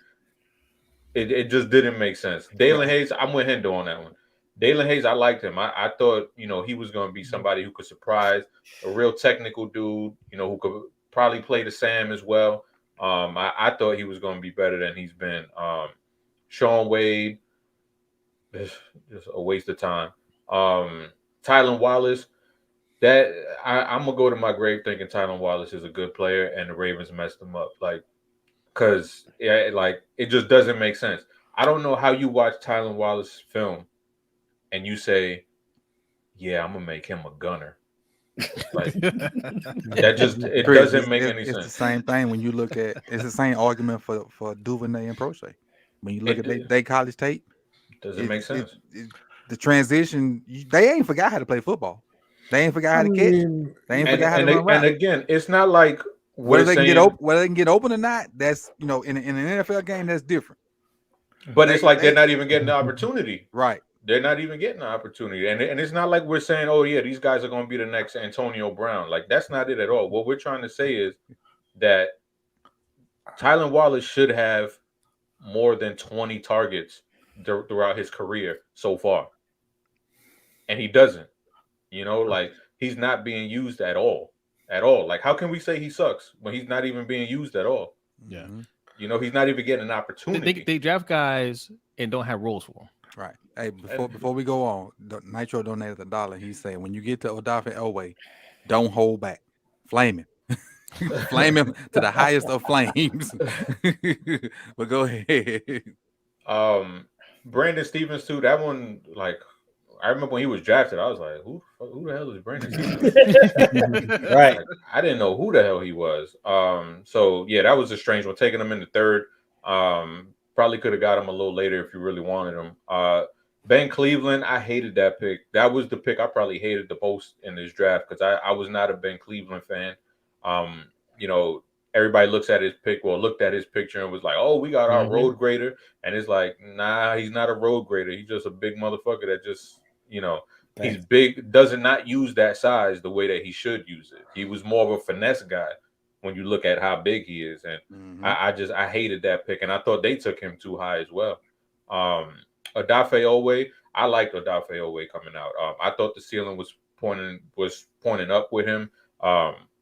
it just didn't make sense. Dalen Hayes, I'm with Hendo on that one. Dalen Hayes, I liked him. I thought, he was going to be somebody who could surprise, a real technical dude, who could probably play the Sam as well. I thought he was going to be better than he's been. Sean Wade, just a waste of time. Tylan Wallace, that I'm gonna go to my grave thinking Tylan Wallace is a good player, and the Ravens messed him up. Like, because it just doesn't make sense. I don't know how you watch Tylan Wallace film and you say, "Yeah, I'm gonna make him a gunner." Like, that just doesn't make any sense. It's the same thing when you look at. It's the same argument for Duvernay and Proche. When you look at their college tape, doesn't make sense. The transition, they ain't forgot how to play football. They ain't forgot how to catch. They ain't forgot how to run routes. And again, it's not like whether they can get open or not. That's in an NFL game, that's different. But it's like they're not even getting the opportunity. Right. They're not even getting the opportunity. And it's not like we're saying, oh yeah, these guys are going to be the next Antonio Brown. Like, that's not it at all. What we're trying to say is that Tylan Wallace should have more than 20 targets throughout his career so far. And he doesn't. Like, he's not being used at all. Like, how can we say he sucks when he's not even being used at all? Yeah. You know, he's not even getting an opportunity. They draft guys and don't have roles for them. Right. Hey, before we go on, Nitro donated $1. He's saying when you get to Odafe Oweh, don't hold back. Flame him. Flame him to the highest of flames. But go ahead. Brandon Stevens too. That one, like, I remember when he was drafted, I was like, who the hell is Brandon Stevens? Right. Like, I didn't know who the hell he was. So yeah, that was a strange one. Taking him in the third. Probably could have got him a little later if you really wanted him. Ben Cleveland, I hated that pick. That was the pick I probably hated the most in this draft because I was not a Ben Cleveland fan. You know, everybody looked at his picture and was like, oh, we got our road grader. And it's like, nah, he's not a road grader. He's just a big motherfucker that just, you know, he's big, does not use that size the way that he should use it. He was more of a finesse guy when you look at how big he is. And I hated that pick. And I thought they took him too high as well. Odafe Oweh, I liked Odafe Oweh coming out. I thought the ceiling was pointing up with him.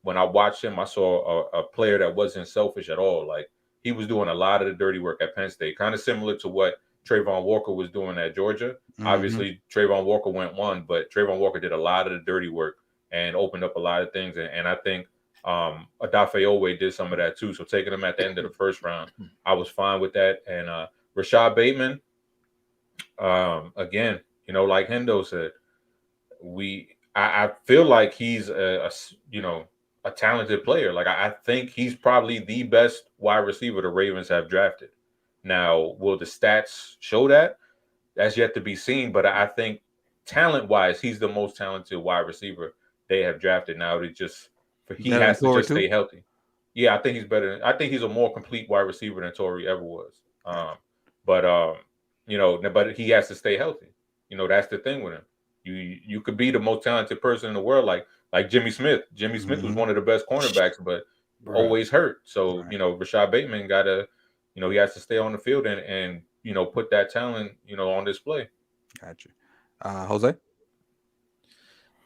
When I watched him, I saw a player that wasn't selfish at all. Like, he was doing a lot of the dirty work at Penn State, kind of similar to what Trayvon Walker was doing at Georgia. Obviously, Trayvon Walker went one, but Trayvon Walker did a lot of the dirty work and opened up a lot of things. And I think Odafe Oweh did some of that too. So taking him at the end of the first round, I was fine with that. And Rashad Bateman, again, you know, like Hendo said, I feel like he's a talented player. Like, I think he's probably the best wide receiver the Ravens have drafted. Now, will the stats show that? That's yet to be seen. But I think talent-wise, he's the most talented wide receiver they have drafted. Now, he has to just stay healthy. Yeah, I think he's better. I think he's a more complete wide receiver than Torrey ever was. You know, but he has to stay healthy. You know, that's the thing with him. You could be the most talented person in the world, like Jimmy Smith. Jimmy Smith was one of the best cornerbacks, but always hurt. So, you know, Rashad Bateman he has to stay on the field and you know, put that talent, you know, on display. Gotcha. Jose?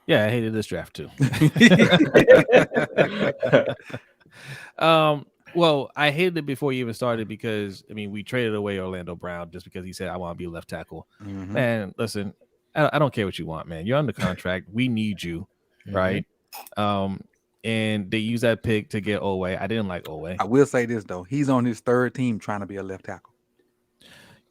Yeah, I hated this draft too. Well, I hated it before you even started because, I mean, we traded away Orlando Brown just because he said, I want to be a left tackle. Man, listen, I don't care what you want, man. You're under contract. We need you, right? And they used that pick to get Oweh. I didn't like Oweh. I will say this, though. He's on his third team trying to be a left tackle.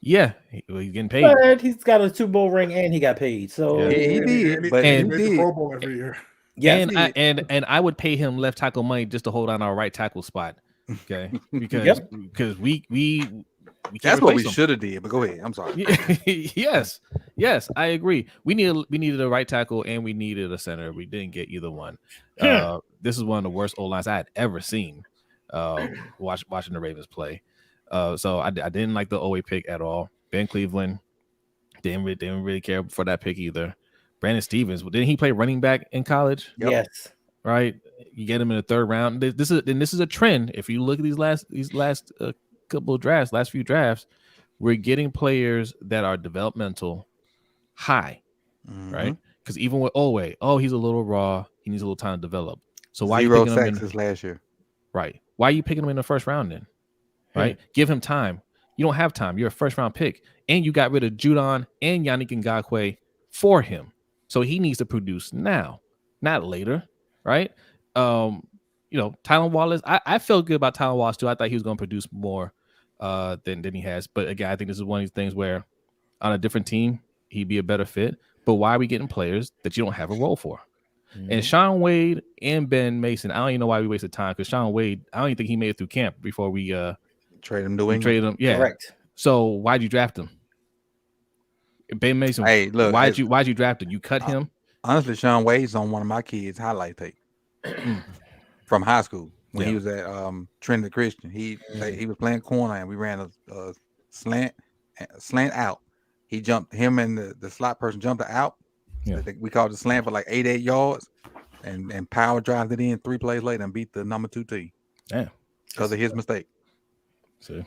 Yeah, he's getting paid. But he's got a Super Bowl ring and he got paid. So he did, but he did. Pro Bowl every year. Yeah, and I would pay him left tackle money just to hold on our right tackle spot. Okay, because we that's what we should have did. But go ahead. I'm sorry. yes, I agree. We needed a right tackle and we needed a center. We didn't get either one. This is one of the worst O lines I had ever seen. Watching the Ravens play. So I didn't like the Oweh pick at all. Ben Cleveland didn't really care for that pick either. Brandon Stevens, didn't he play running back in college? Yep. Yes. Right. You get him in the third round. This is a trend. If you look at these last couple of drafts, last few drafts, we're getting players that are developmental high, right? Because even with Oweh, he's a little raw. He needs a little time to develop. So why are you picking him in last year? Right. Why are you picking him in the first round then? Right. Give him time. You don't have time. You're a first round pick, and you got rid of Judon and Yannick Ngakoue for him. So he needs to produce now, not later. Right. Tylan Wallace, I felt good about Tylan Wallace too. I thought he was going to produce more than he has. But again, I think this is one of these things where on a different team, he'd be a better fit. But why are we getting players that you don't have a role for? And Shaun Wade and Ben Mason, I don't even know why we wasted time because Shaun Wade, I don't even think he made it through camp before we trade him to trade him. Yeah. Correct. So why'd you draft him? Ben Mason. Hey, look. Why'd you draft him? You cut him? Honestly, Shaun Wade's on one of my kids' highlight tape from high school when he was at Trinity Christian. He was playing corner and we ran a slant out. He jumped, him and the slot person jumped out. Yeah. We called the slant for like 8 yards and power drived it in 3 plays later and beat the number 2 team. Yeah. Because of his mistake. See.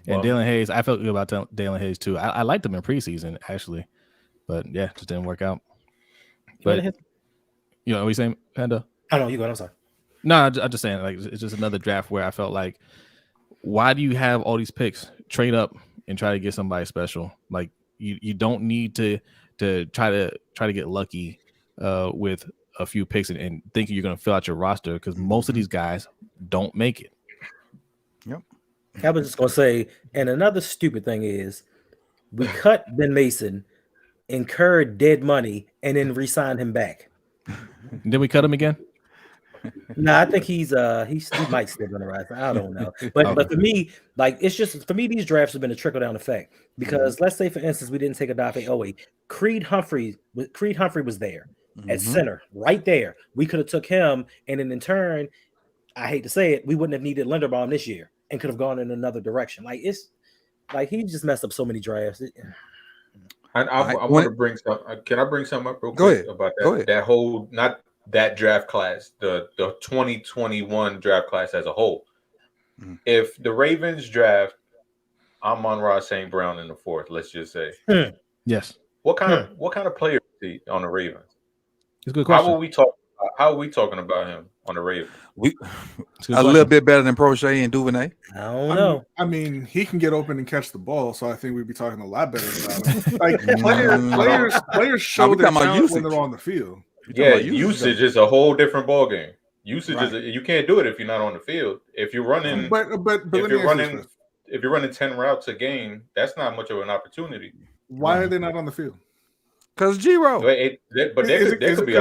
And Dalen Hayes, I felt good about Dalen Hayes too. I liked him in preseason actually, but yeah, just didn't work out. But you know what you saying, Panda? Oh no, you go. I'm sorry. No, I'm just saying like it's just another draft where I felt like why do you have all these picks? Trade up and try to get somebody special. Like you don't need to try to get lucky with a few picks and thinking you're going to fill out your roster, because most of these guys don't make it. Yep. I was just going to say, and another stupid thing is we cut Ben Mason, incurred dead money, and then re-signed him back. Then we cut him again? No, I think he might still gonna rise. I don't know, but for me, like it's just for me, these drafts have been a trickle down effect because let's say, for instance, we didn't take Odafe Owe. Creed Humphrey was there at center, right there. We could have took him, and then in turn, I hate to say it, we wouldn't have needed Linderbaum this year and could have gone in another direction. Like it's like he just messed up so many drafts. I want to bring some. Can I bring something up real quick? Go ahead. About that? Go ahead. That whole not. That draft class, the 2021 draft class as a whole. If the Ravens draft Amon-Ra St. Brown in the 4th, let's just say, yes. What kind of player is he on the Ravens? It's a good question. How are we talking about him on the Ravens? A little bit better than Prochet and Duvernay. I don't know. I mean, he can get open and catch the ball, so I think we'd be talking a lot better about him. Like players show their talent when they're on the field. Yeah, usage is a whole different ballgame. Usage is you can't do it if you're not on the field. If you're running, if you're running 10 routes a game, that's not much of an opportunity. Why are they not on the field? Because G-Row. There could be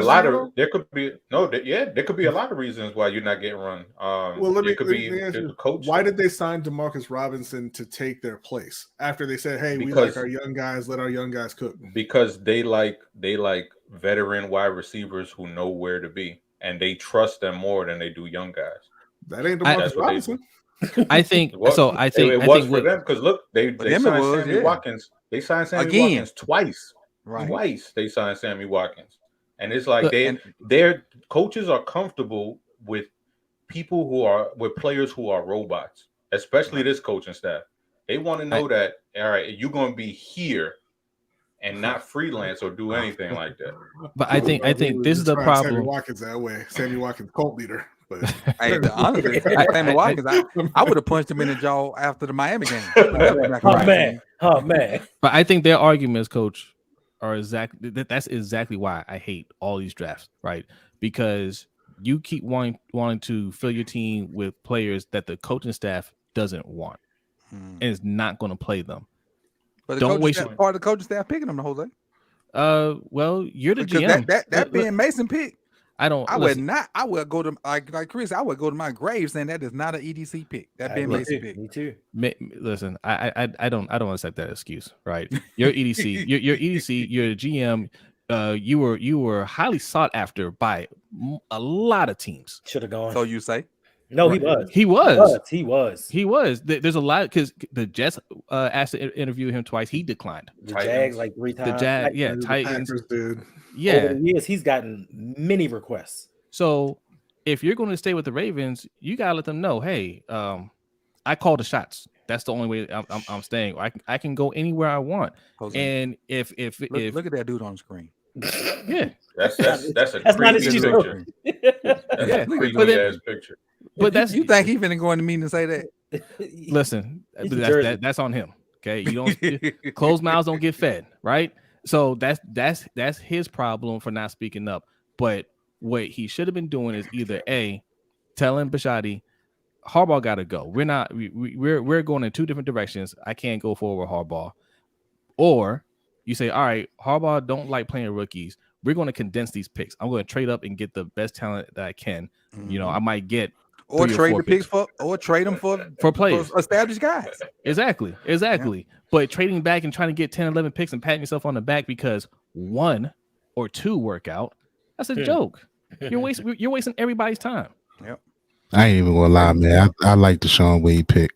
a lot of reasons why you're not getting run. Let me ask you, coach. Why did they sign Demarcus Robinson to take their place after they said, "Hey, we like our young guys. Let our young guys cook"? Because they like veteran wide receivers who know where to be, and they trust them more than they do young guys. That ain't Demarcus Robinson. I think so. I think it was for them because look, they signed Sammy Watkins. They signed Sammy Watkins twice. Right. Twice they signed Sammy Watkins, and it's like their coaches are comfortable with players who are robots, especially this coaching staff. They want to know that all right, you're going to be here and not freelance or do anything like that. But I think this is the problem. Sammy Watkins that way. Sammy Watkins, cult leader. But honestly, Sammy Watkins, I would have punched him in the jaw after the Miami game. Oh man. But I think their arguments, Coach, are that's exactly why I hate all these drafts, right? Because you keep wanting to fill your team with players that the coaching staff doesn't want and is not going to play them. But don't waste part of the coaching staff picking them, Jose. Well, you're the because GM. That being Mason pick. I would go to like Chris. I would go to my grave saying that is not an EDC pick. That being Mason pick. Me too. Listen, I don't accept that excuse. Right? You're EDC. You're EDC. You're a GM. You were highly sought after by a lot of teams. Should have gone. So you say? No, he was. He was. There's a lot because the Jets asked to interview him twice. He declined. The Jags like 3 times. The Jags, Titans. Yeah. Over the years, he's gotten many requests. So if you're going to stay with the Ravens, you gotta let them know, hey, I call the shots. That's the only way I'm staying. I can go anywhere I want. And if look at that dude on the screen. Yeah, that's a creepy picture. Yeah, creepy ass picture. But that's you think he finna go in the meeting and say that? Listen, that's on him. Okay, you don't closed mouths don't get fed, right? So that's his problem for not speaking up. But what he should have been doing is either telling Bisciotti, Harbaugh got to go. We're going in 2 different directions. I can't go forward with Harbaugh. Or you say, all right, Harbaugh don't like playing rookies. We're going to condense these picks. I'm going to trade up and get the best talent that I can. You know, I might get or trade the picks or trade them for players, for established guys. Exactly. Yeah. But trading back and trying to get 10, 11 picks and patting yourself on the back because 1 or 2 work out, that's a joke. You're wasting everybody's time. Yep. I ain't even gonna lie, man. I like the Sean Wade pick.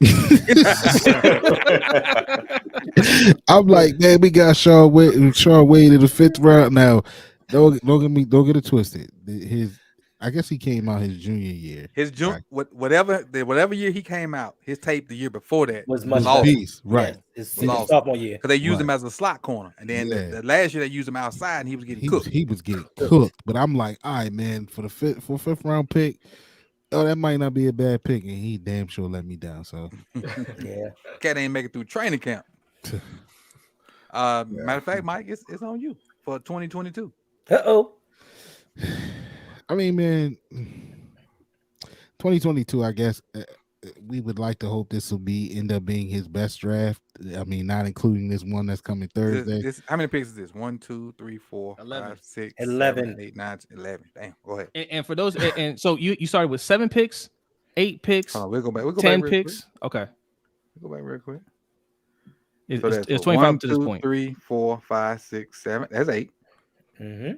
I'm like, man, we got Sean Wade in the 5th round. Now, don't get it twisted. I guess he came out his junior year. Whatever year he came out, his tape the year before that was much beast, right? His sophomore year because they used him as a slot corner, and then the last year they used him outside, and he was getting cooked. He was getting cooked, but I'm like, all right, man, for the 5th round pick, oh, that might not be a bad pick, and he damn sure let me down. So Yeah. Cat ain't make it through training camp. Matter of fact, Mike, it's on you for 2022. Uh-oh. I mean, man, 2022. I guess we would like to hope this will end up being his best draft. I mean, not including this one that's coming Thursday. How many picks is this? 1, 2, 3, 4, 11. 5, 6, 11. 7, 8, 9, 11. Damn, go ahead. And for those, and so you started with 7 picks, 8 picks, Hold on, we'll go back. We'll go 10 back real picks. Okay, quick. We'll go back real quick. it's 25 1, to this 2, point. 3, 4, 5, 6, 7. That's 8. Mm-hmm.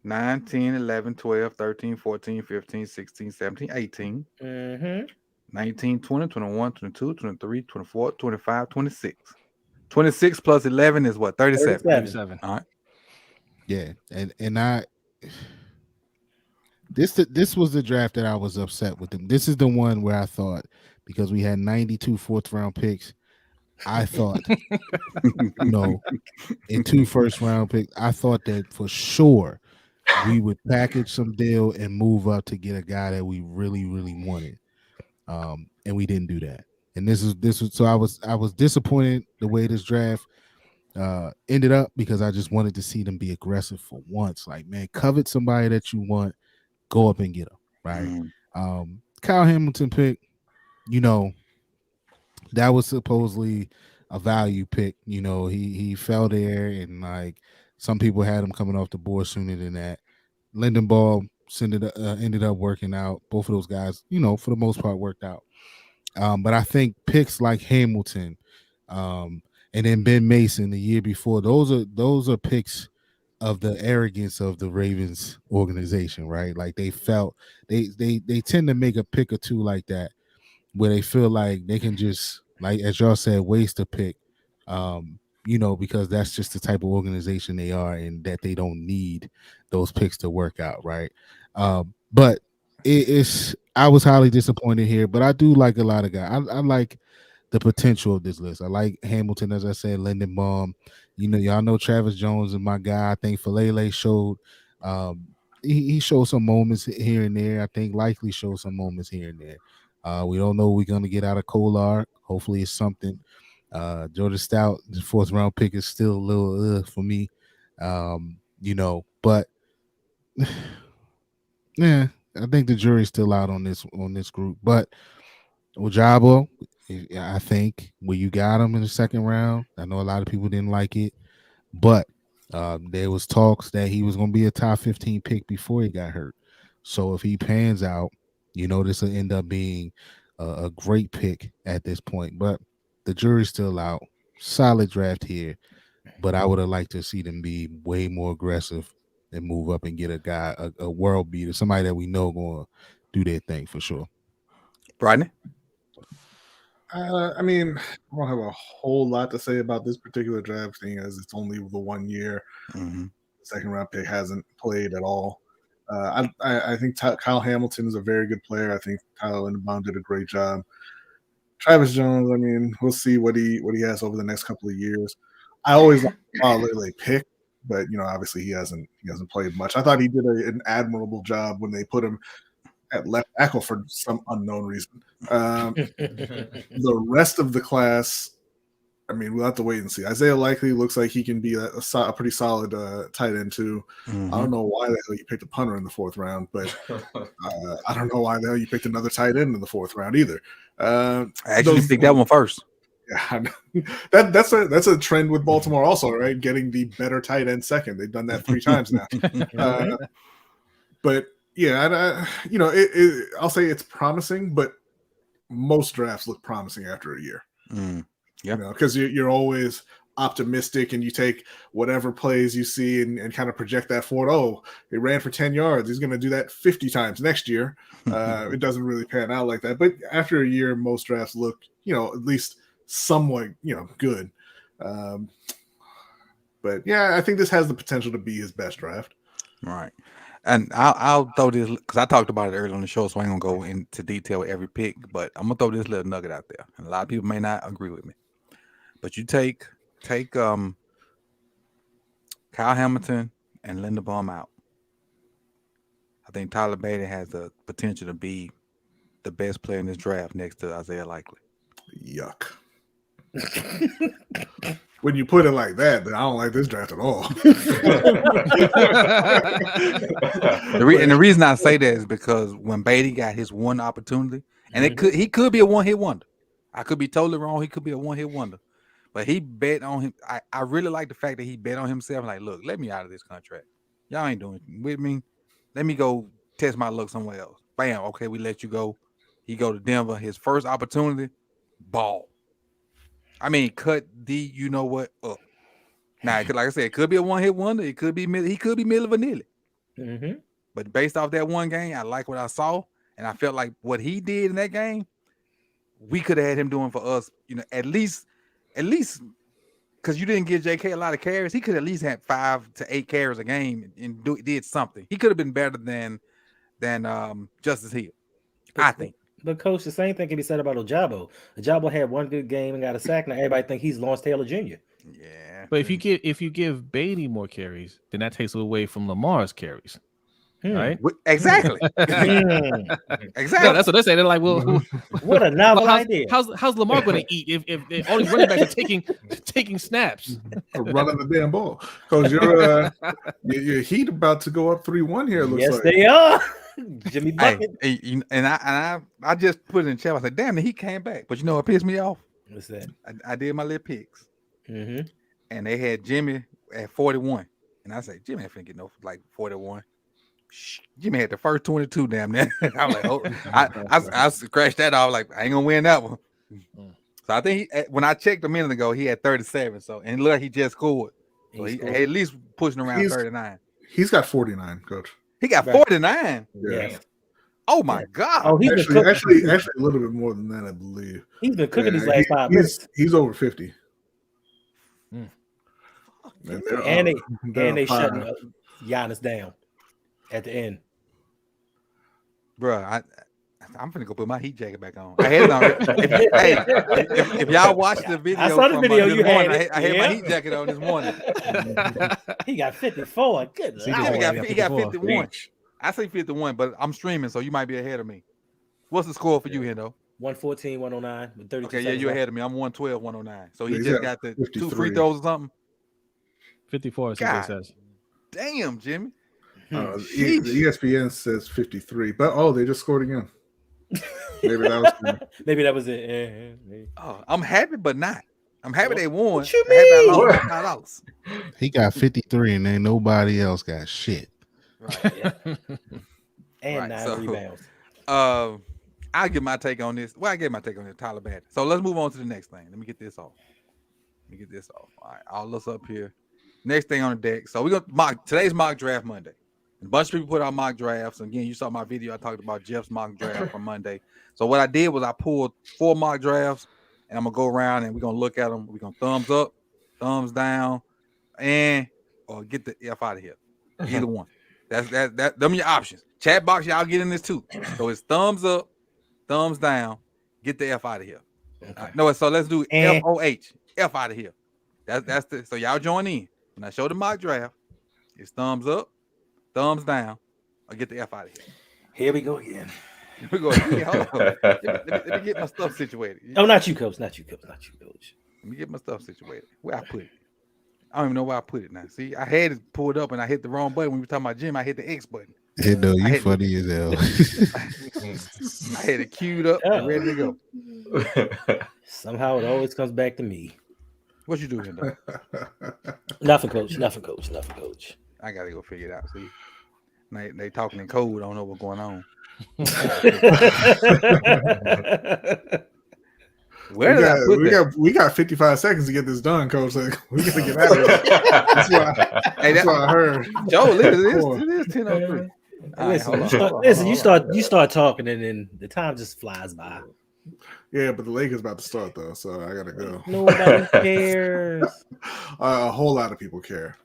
9, 10, 11, 12, 13, 14, 15, 16, 17, 18, Mm-hmm. 19, 20, 21, 22, 23, 24, 25, 26. 26 plus 11 is what? 37. 37. All right. Yeah, and I this was the draft that I was upset with them. This is the one where I thought, because we had 92 fourth round picks, I thought in 2 first round picks, I thought that for sure we would package some deal and move up to get a guy that we really, really wanted. And we didn't do that. And this was so I was disappointed the way this draft ended up, because I just wanted to see them be aggressive for once. Like, man, covet somebody that you want, go up and get them, right? Kyle Hamilton pick, that was supposedly a value pick. He fell there, and like some people had him coming off the board sooner than that. Lindenbaugh ended up working out. Both of those guys, for the most part, worked out. But I think picks like Hamilton, and then Ben Mason the year before, those are picks of the arrogance of the Ravens organization, right? Like they felt they tend to make a pick or two like that, where they feel like they can just, like as y'all said, waste a pick, because that's just the type of organization they are, and that they don't need those picks to work out, right? But I was highly disappointed here, but I do like a lot of guys. I like the potential of this list. I like Hamilton, as I said, Lindenbaum. Y'all know Travis Jones is my guy. I think Falele showed he showed some moments here and there. I think Likely showed some moments here and there. We don't know what we're gonna get out of Kolar. Hopefully it's something. Jordan Stout, the 4th round pick, is still a little for me. But yeah, I think the jury's still out on this group. But Ojabo, I think when you got him in the 2nd round, I know a lot of people didn't like it, but there was talks that he was going to be a top 15 pick before he got hurt. So if he pans out, this will end up being a great pick at this point. But the jury's still out. Solid draft here, but I would have liked to see them be way more aggressive and move up and get a guy, a world beater, somebody that we know going to do their thing for sure. Rodney? I mean, I don't have a whole lot to say about this particular draft thing, as it's only the 1 year. Mm-hmm. The 2nd round pick hasn't played at all. I think Kyle Hamilton is a very good player. I think Tyler Lindenbaum did a great job. Travis Jones, I mean, we'll see what he has over the next couple of years. I always Lele pick, but obviously he hasn't played much. I thought he did an admirable job when they put him at left tackle for some unknown reason. The rest of the class, I mean, we'll have to wait and see. Isaiah Likely looks like he can be a pretty solid tight end too. Mm-hmm. I don't know why the hell you picked a punter in the 4th round, but I don't know why the hell you picked another tight end in the 4th round either. I actually picked that one first. Yeah, that's a trend with Baltimore also, right? Getting the better tight end second. They've done that 3 times now. But yeah, I'll say it's promising, but most drafts look promising after a year. Yeah, because you're always optimistic and you take whatever plays you see and kind of project that forward. Oh, he ran for 10 yards. He's going to do that 50 times next year. It doesn't really pan out like that. But after a year, most drafts look, at least somewhat, good. But yeah, I think this has the potential to be his best draft. Right. And I'll throw this, because I talked about it earlier on the show, so I ain't gonna go into detail with every pick, but I'm gonna throw this little nugget out there. And a lot of people may not agree with me, but you take Kyle Hamilton and Lindenbaum out. I think Tyler Beatty has the potential to be the best player in this draft next to Isaiah Likely. Yuck. When you put it like that, then I don't like this draft at all. And the reason I say that is because when Beatty got his one opportunity, and he could be a one-hit wonder. I could be totally wrong. He could be a one-hit wonder. But he bet on him. I really like the fact that he bet on himself. Like, look, let me out of this contract. Y'all ain't doing it with me. Let me go test my luck somewhere else. Bam. Okay, we let you go. He go to Denver. His first opportunity, ball. I mean, cut the you know what up. Now, like I said, it could be a one-hit wonder. It could be he could be Milli Vanilli. Mm-hmm. But based off that one game, I like what I saw, and I felt like what he did in that game, we could have had him doing for us. You know, at least because you didn't give JK a lot of carries, he could at least have 5 to 8 carries a game and did something. He could have been better than Justice Hill, I think. But coach, the same thing can be said about Ojabo. Ojabo had one good game and got a sack. Now everybody think he's Lawrence Taylor Jr. Yeah, But if you give Beatty more carries, then that takes away from Lamar's carries, right? Exactly. No, Exactly. that's what they're saying. They're like, well, What a novel idea. how's Lamar going to eat if all these running backs are taking snaps? Running the damn ball. Because your Heat about to go up 3-1 here, it looks Yes, like. they are. Jimmy Bucket. Hey, and I just put it in chat. I said, damn, he came back. But you know what pissed me off? What's that? I did my little picks. Mm-hmm. And they had Jimmy at 41. And I said, Jimmy ain't finna get no like 41. Jimmy had the first 22 damn near. I was like, oh, I scratched that off. Like, I ain't gonna win that one. So I think when I checked a minute ago, he had 37. So and look, he just scored. So he at least pushing around 39. He's got 49, coach. He got 49. Yes. Oh my God. Oh, he's Actually, a little bit more than that, I believe. He's been cooking these last 5 minutes. He's over 50. And they shutting Giannis down at the end. Bro, I'm finna go put my heat jacket back on. I had it on. If y'all watch the video, I saw the video this you morning, had. I had my heat jacket on this morning. He got 54. Goodness. He got 51. I say 51, but I'm streaming, so you might be ahead of me. What's the score for you, Hendo? 114, 109 with 32 Okay, yeah, seconds you're left. ahead of me. I'm 112, 109. So he Yeah, just got the 53. 2 free throws or something. 54 is what God. it says. Damn, Jimmy. ESPN says 53, but they just scored again. Maybe that was it. Oh, I'm happy, but not. I'm happy they won. What you I'm happy mean? I lost $5. He got 53, and then nobody else got shit. Right. And Right, 9 so, rebounds. I'll give my take on this. Well, I gave my take on this, Tyler Bad. So let's move on to the next thing. Let me get this off. All right, all us up here. Next thing on the deck. So we're gonna today's mock draft Monday. A bunch of people put out mock drafts. Again, you saw my video. I talked about Jeff's mock draft from Monday. So what I did was I pulled 4 mock drafts, and I'm gonna go around and we're gonna look at them. We're gonna thumbs up, thumbs down, or get the F out of here. Either one. That's them your options. Chat box, y'all get in this too. So it's thumbs up, thumbs down, get the F out of here. Okay. No, so let's do FOH. F out of here. That's so y'all join in. When I show the mock draft, it's thumbs up, thumbs down, or get the F out of here. Here we go again. Here we go. Hold on. Let me get my stuff situated. Oh, not you, coach. Not you, coach. Let me get my stuff situated. Where I put it. I don't even know where I put it now. See, I had it pulled up and I hit the wrong button. When we were talking about Jim, I hit the X button. Hey, no, you funny as hell. I had it queued up and ready to go. Somehow it always comes back to me. What you doing, though? Nothing, coach. I gotta go figure it out. See, they talking in code. I don't know what's going on. We got 55 seconds to get this done, coach. Like, we gotta get out of here. That's why I heard. Joe, it is 10:03. Listen, you start talking and then the time just flies by. Yeah, but the Lakers about to start though, so I gotta go. Nobody cares. A whole lot of people care.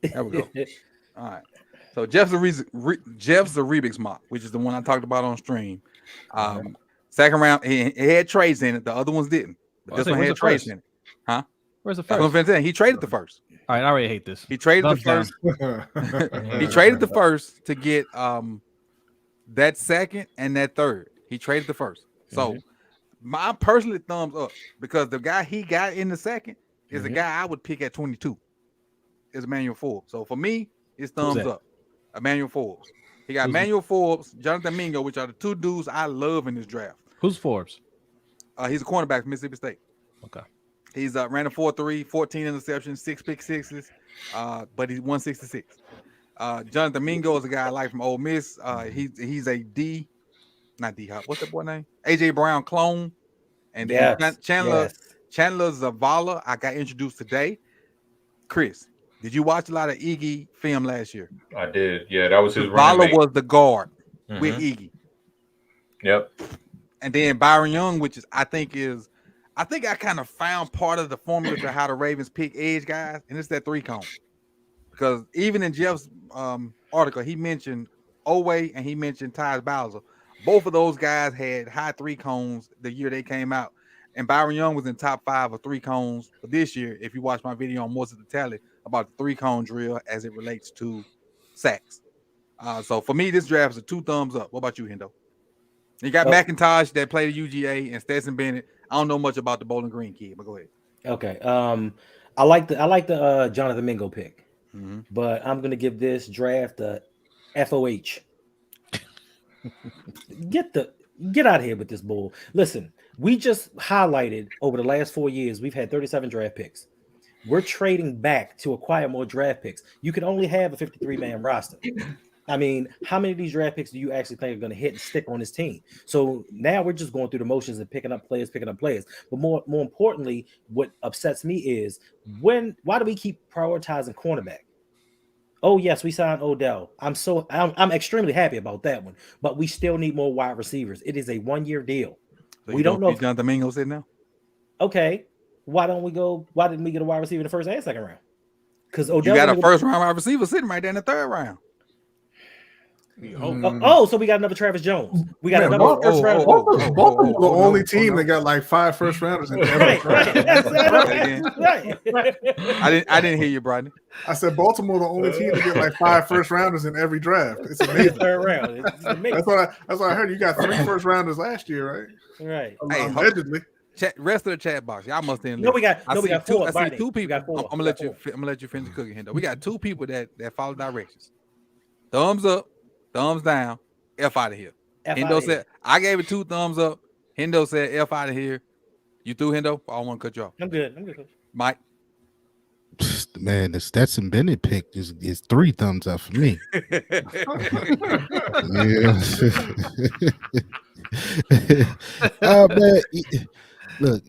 There we go. All right. So Jeff's the Rebix mock, which is the one I talked about on stream. Second round, he had trades in it. The other ones didn't. But this one had trades in it. Huh? Where's the That's what first? I'm saying. He traded the first. All right, I already hate this. He traded the Thumbs first. He traded the first to get that second and that third. He traded the first. So my personally thumbs up because the guy he got in the second is a guy I would pick at 22. Is Emmanuel Forbes. So for me, it's thumbs up. Emmanuel Forbes. He got Emmanuel Forbes, Jonathan Mingo, which are the two dudes I love in this draft. Who's Forbes? He's a cornerback from Mississippi State. Okay. He's ran a 4.3, 14 interceptions, 6 pick sixes, but he's 166. Jonathan Mingo is a guy I like from Ole Miss. He's a D, not D Hop. What's that boy name? AJ Brown clone. And Chandler Zavala, I got introduced today. Chris, did you watch a lot of Iggy film last year? I did. Yeah, that was his Zavala was the guard with Iggy. Yep. And then Byron Young, which is I think I kind of found part of the formula to how the Ravens pick edge guys, and it's that 3-cone. Because even in Jeff's article, he mentioned Owe and he mentioned Tyus Bowser. Both of those guys had high 3-cones the year they came out. And Byron Young was in top 5 of 3-cones for this year. If you watch my video on Most of the Tally about the 3-cone drill as it relates to sacks. So for me, this draft is a 2 thumbs up. What about you, Hendo? You got McIntosh that played at UGA and Stetson Bennett. I don't know much about the Bowling Green kid, but go ahead. Okay. I like the Jonathan Mingo pick, but I'm gonna give this draft a FOH. Get out of here with this bull. Listen, we just highlighted over the last 4 years, we've had 37 draft picks. We're trading back to acquire more draft picks. You can only have a 53-man roster. I mean, how many of these draft picks do you actually think are going to hit and stick on this team? So now we're just going through the motions and picking up players. But more importantly, what upsets me is why do we keep prioritizing cornerback? Oh, yes, we signed Odell. I'm extremely happy about that one, but we still need more wide receivers. It is a 1-year deal. So we don't know if Jonathan Mingo said now. Okay. Why didn't we get a wide receiver in the first and second round? Because Odell, you got a first round wide receiver sitting right there in the 3rd round. So we got another Travis Jones. We got another first round. Baltimore the only team that got like 5 first rounders in every draft. I didn't hear you, Brodney. I said Baltimore the only team to get like 5 first rounders in every draft. It's amazing. 3rd round. It's amazing. That's what I heard. You got 3 first rounders last year, right? Right. Hey, allegedly. Rest of the chat box, y'all must have. We got 4. I see 2 people. I'm gonna let you finish the cooking here. We got 2 people that follow directions. Thumbs up, thumbs down, F out of here. Hendo said I gave it 2 thumbs up. Hendo said F out of here. You through, Hendo? I don't want to cut you off. I'm good. Mike. Man, the Stetson Bennett pick is 3 thumbs up for me. Yeah. Man, look,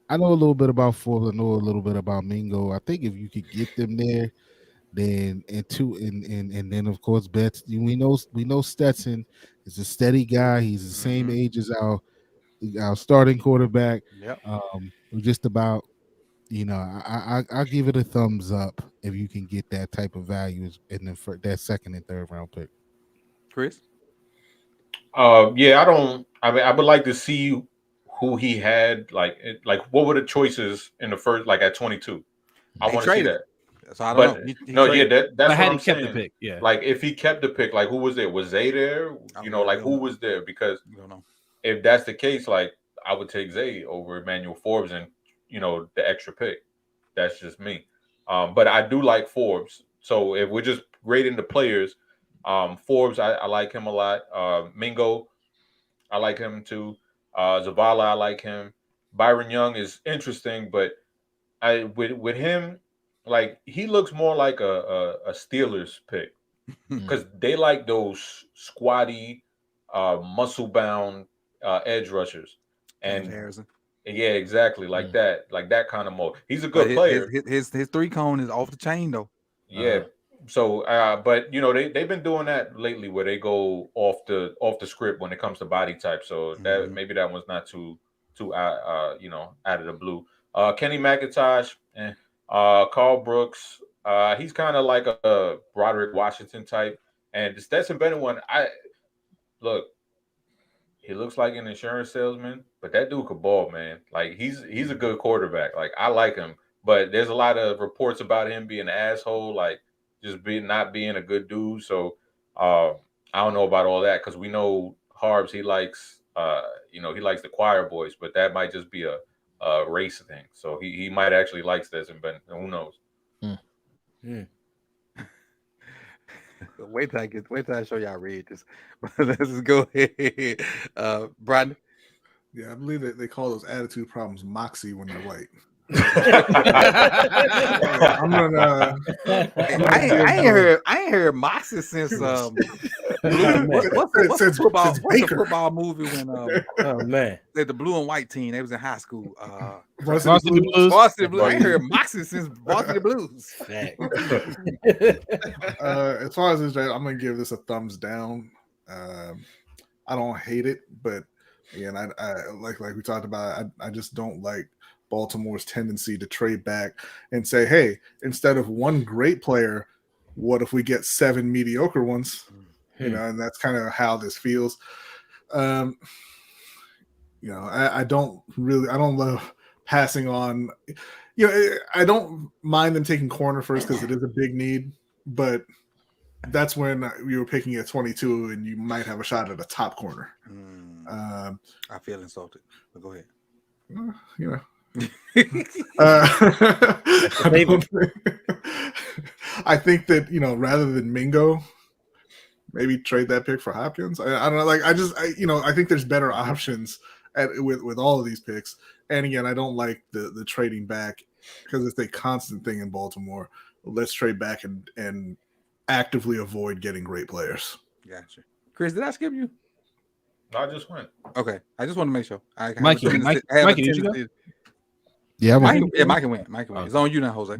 I know a little bit about Forbes. I know a little bit about Mingo. I think if you could get them there, then and then of course Betts. We know Stetson is a steady guy. He's the same age as our starting quarterback. Yep. We're just about, I'll give it a thumbs up if you can get that type of value in that 2nd and 3rd round pick. Chris? I would like to see who he had, like what were the choices in the first, like at 22. I want to see that. So I don't know. That's what I'm kept saying. The pick, yeah. Like if he kept the pick, like who was there? Was Zay there? Who was there? Because if that's the case, like I would take Zay over Emmanuel Forbes and the extra pick. That's just me. But I do like Forbes. So if we're just grading the players, Forbes, I like him a lot. Mingo, I like him too. Zavala, I like him. Byron Young is interesting, but with him, like he looks more like a Steelers pick because they like those squatty, muscle-bound edge rushers. And Harrison. Yeah, exactly, like that kind of mode. He's a good player. His 3-cone is off the chain though. Yeah. So, but they've been doing that lately, where they go off the script when it comes to body type. So that maybe that one's not too out of the blue. Kenny McIntosh and Carl Brooks. He's kind of like a Broderick Washington type. And the Stetson Bennett one, he looks like an insurance salesman, but that dude could ball, man. Like he's a good quarterback. Like I like him, but there's a lot of reports about him being an asshole, like just not being a good dude. So I don't know about all that because we know Harbs, he likes he likes the choir boys, but that might just be a race thing. So he might actually likes this, and but who knows? Wait till I show y'all read this. Let's just go ahead. Brandon. Yeah, I believe that they call those attitude problems moxie when they're white. I ain't heard moxie since what's the football movie when oh man, the blue and white team, they was in high school. Varsity Blues. Varsity Blues. I ain't heard moxie since Varsity Blues. As far as this, I'm gonna give this a thumbs down. I don't hate it, but again, I like we talked about. I just don't like Baltimore's tendency to trade back and say, hey, instead of one great player, what if we get 7 mediocre ones? You know, and that's kind of how this feels. I don't love passing on. You know, I don't mind them taking corner first because it is a big need, but that's when you were picking at 22 and you might have a shot at a top corner. I feel insulted, but go ahead. You know. I think that, you know, rather than Mingo, maybe trade that pick for Hopkins. I don't know. Like, I think there's better options with all of these picks. And again, I don't like the trading back because it's a constant thing in Baltimore. Let's trade back and actively avoid getting great players. Gotcha. Chris, did I skip you? No, I just went. Okay. I just want to make sure. Mikey, did you go? Yeah, Mikey went. It's on you now, Jose.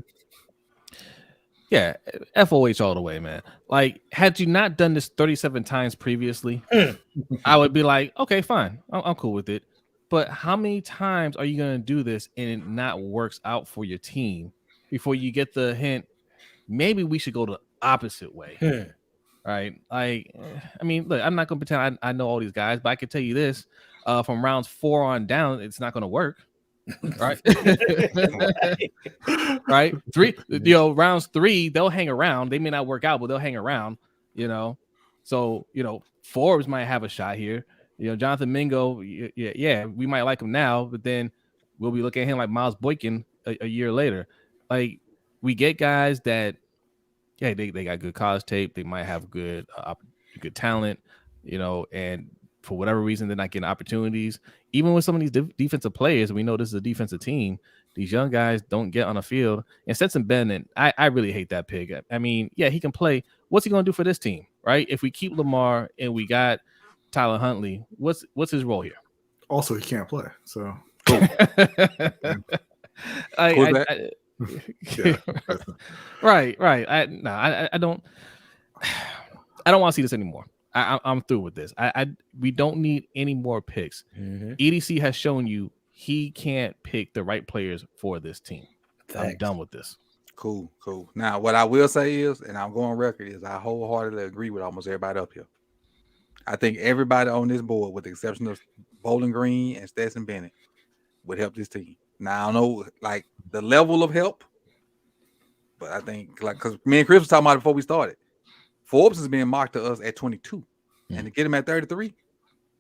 Yeah, FOH all the way, man. Like, had you not done this 37 times previously, I would be like, okay, fine. I'm cool with it. But how many times are you going to do this and it not works out for your team before you get the hint, maybe we should go the opposite way? Right? Like, I mean, look, I'm not going to pretend I know all these guys, but I can tell you this, from rounds 4 on down, it's not going to work. Right. Right. 3, rounds 3, they'll hang around. They may not work out, but they'll hang around, So, Forbes might have a shot here. Jonathan Mingo, yeah, we might like him now, but then we'll be looking at him like Miles Boykin a year later. Like, we get guys that, yeah, they got good college tape. They might have good talent, and for whatever reason, they're not getting opportunities. Even with some of these defensive players, we know this is a defensive team. These young guys don't get on the field. And Stetson Bennett, I really hate that pick. I mean, yeah, he can play. What's he going to do for this team, right? If we keep Lamar and we got Tyler Huntley, what's his role here? Also, he can't play. So, Right. I don't want to see this anymore. I'm through with this. We don't need any more picks. EDC has shown you he can't pick the right players for this team. I'm done with this. Cool. Now, what I will say is, and I'm going on record, is I wholeheartedly agree with almost everybody up here. I think everybody on this board, with the exception of Bowling Green and Stetson Bennett, would help this team. Now, I don't know, like, the level of help, but I think, like, because me and Chris was talking about it before we started, Forbes is being marked to us at 22, and to get him at 33,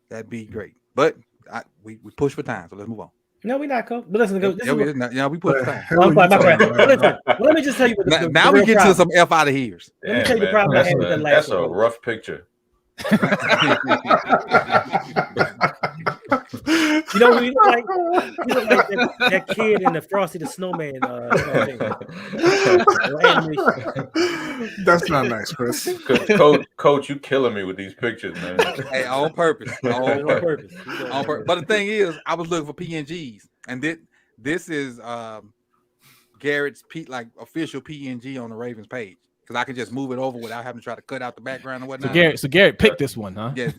that'd be great. But we push for time, so let's move on. No, we're not, Coach. But listen, we push for time. Let me just tell you. Now we get to some F out of here's. Let me tell you the problem I had with the last one. That's a rough picture. You look like that kid in the Frosty the Snowman. That's not nice, Chris. Coach, you killing me with these pictures, man. Hey, on purpose. On purpose. But the thing is, I was looking for PNGs, and this is Garrett's official PNG on the Ravens page. Because I can just move it over without having to try to cut out the background and whatnot. So Garrett picked this one, huh? Yeah,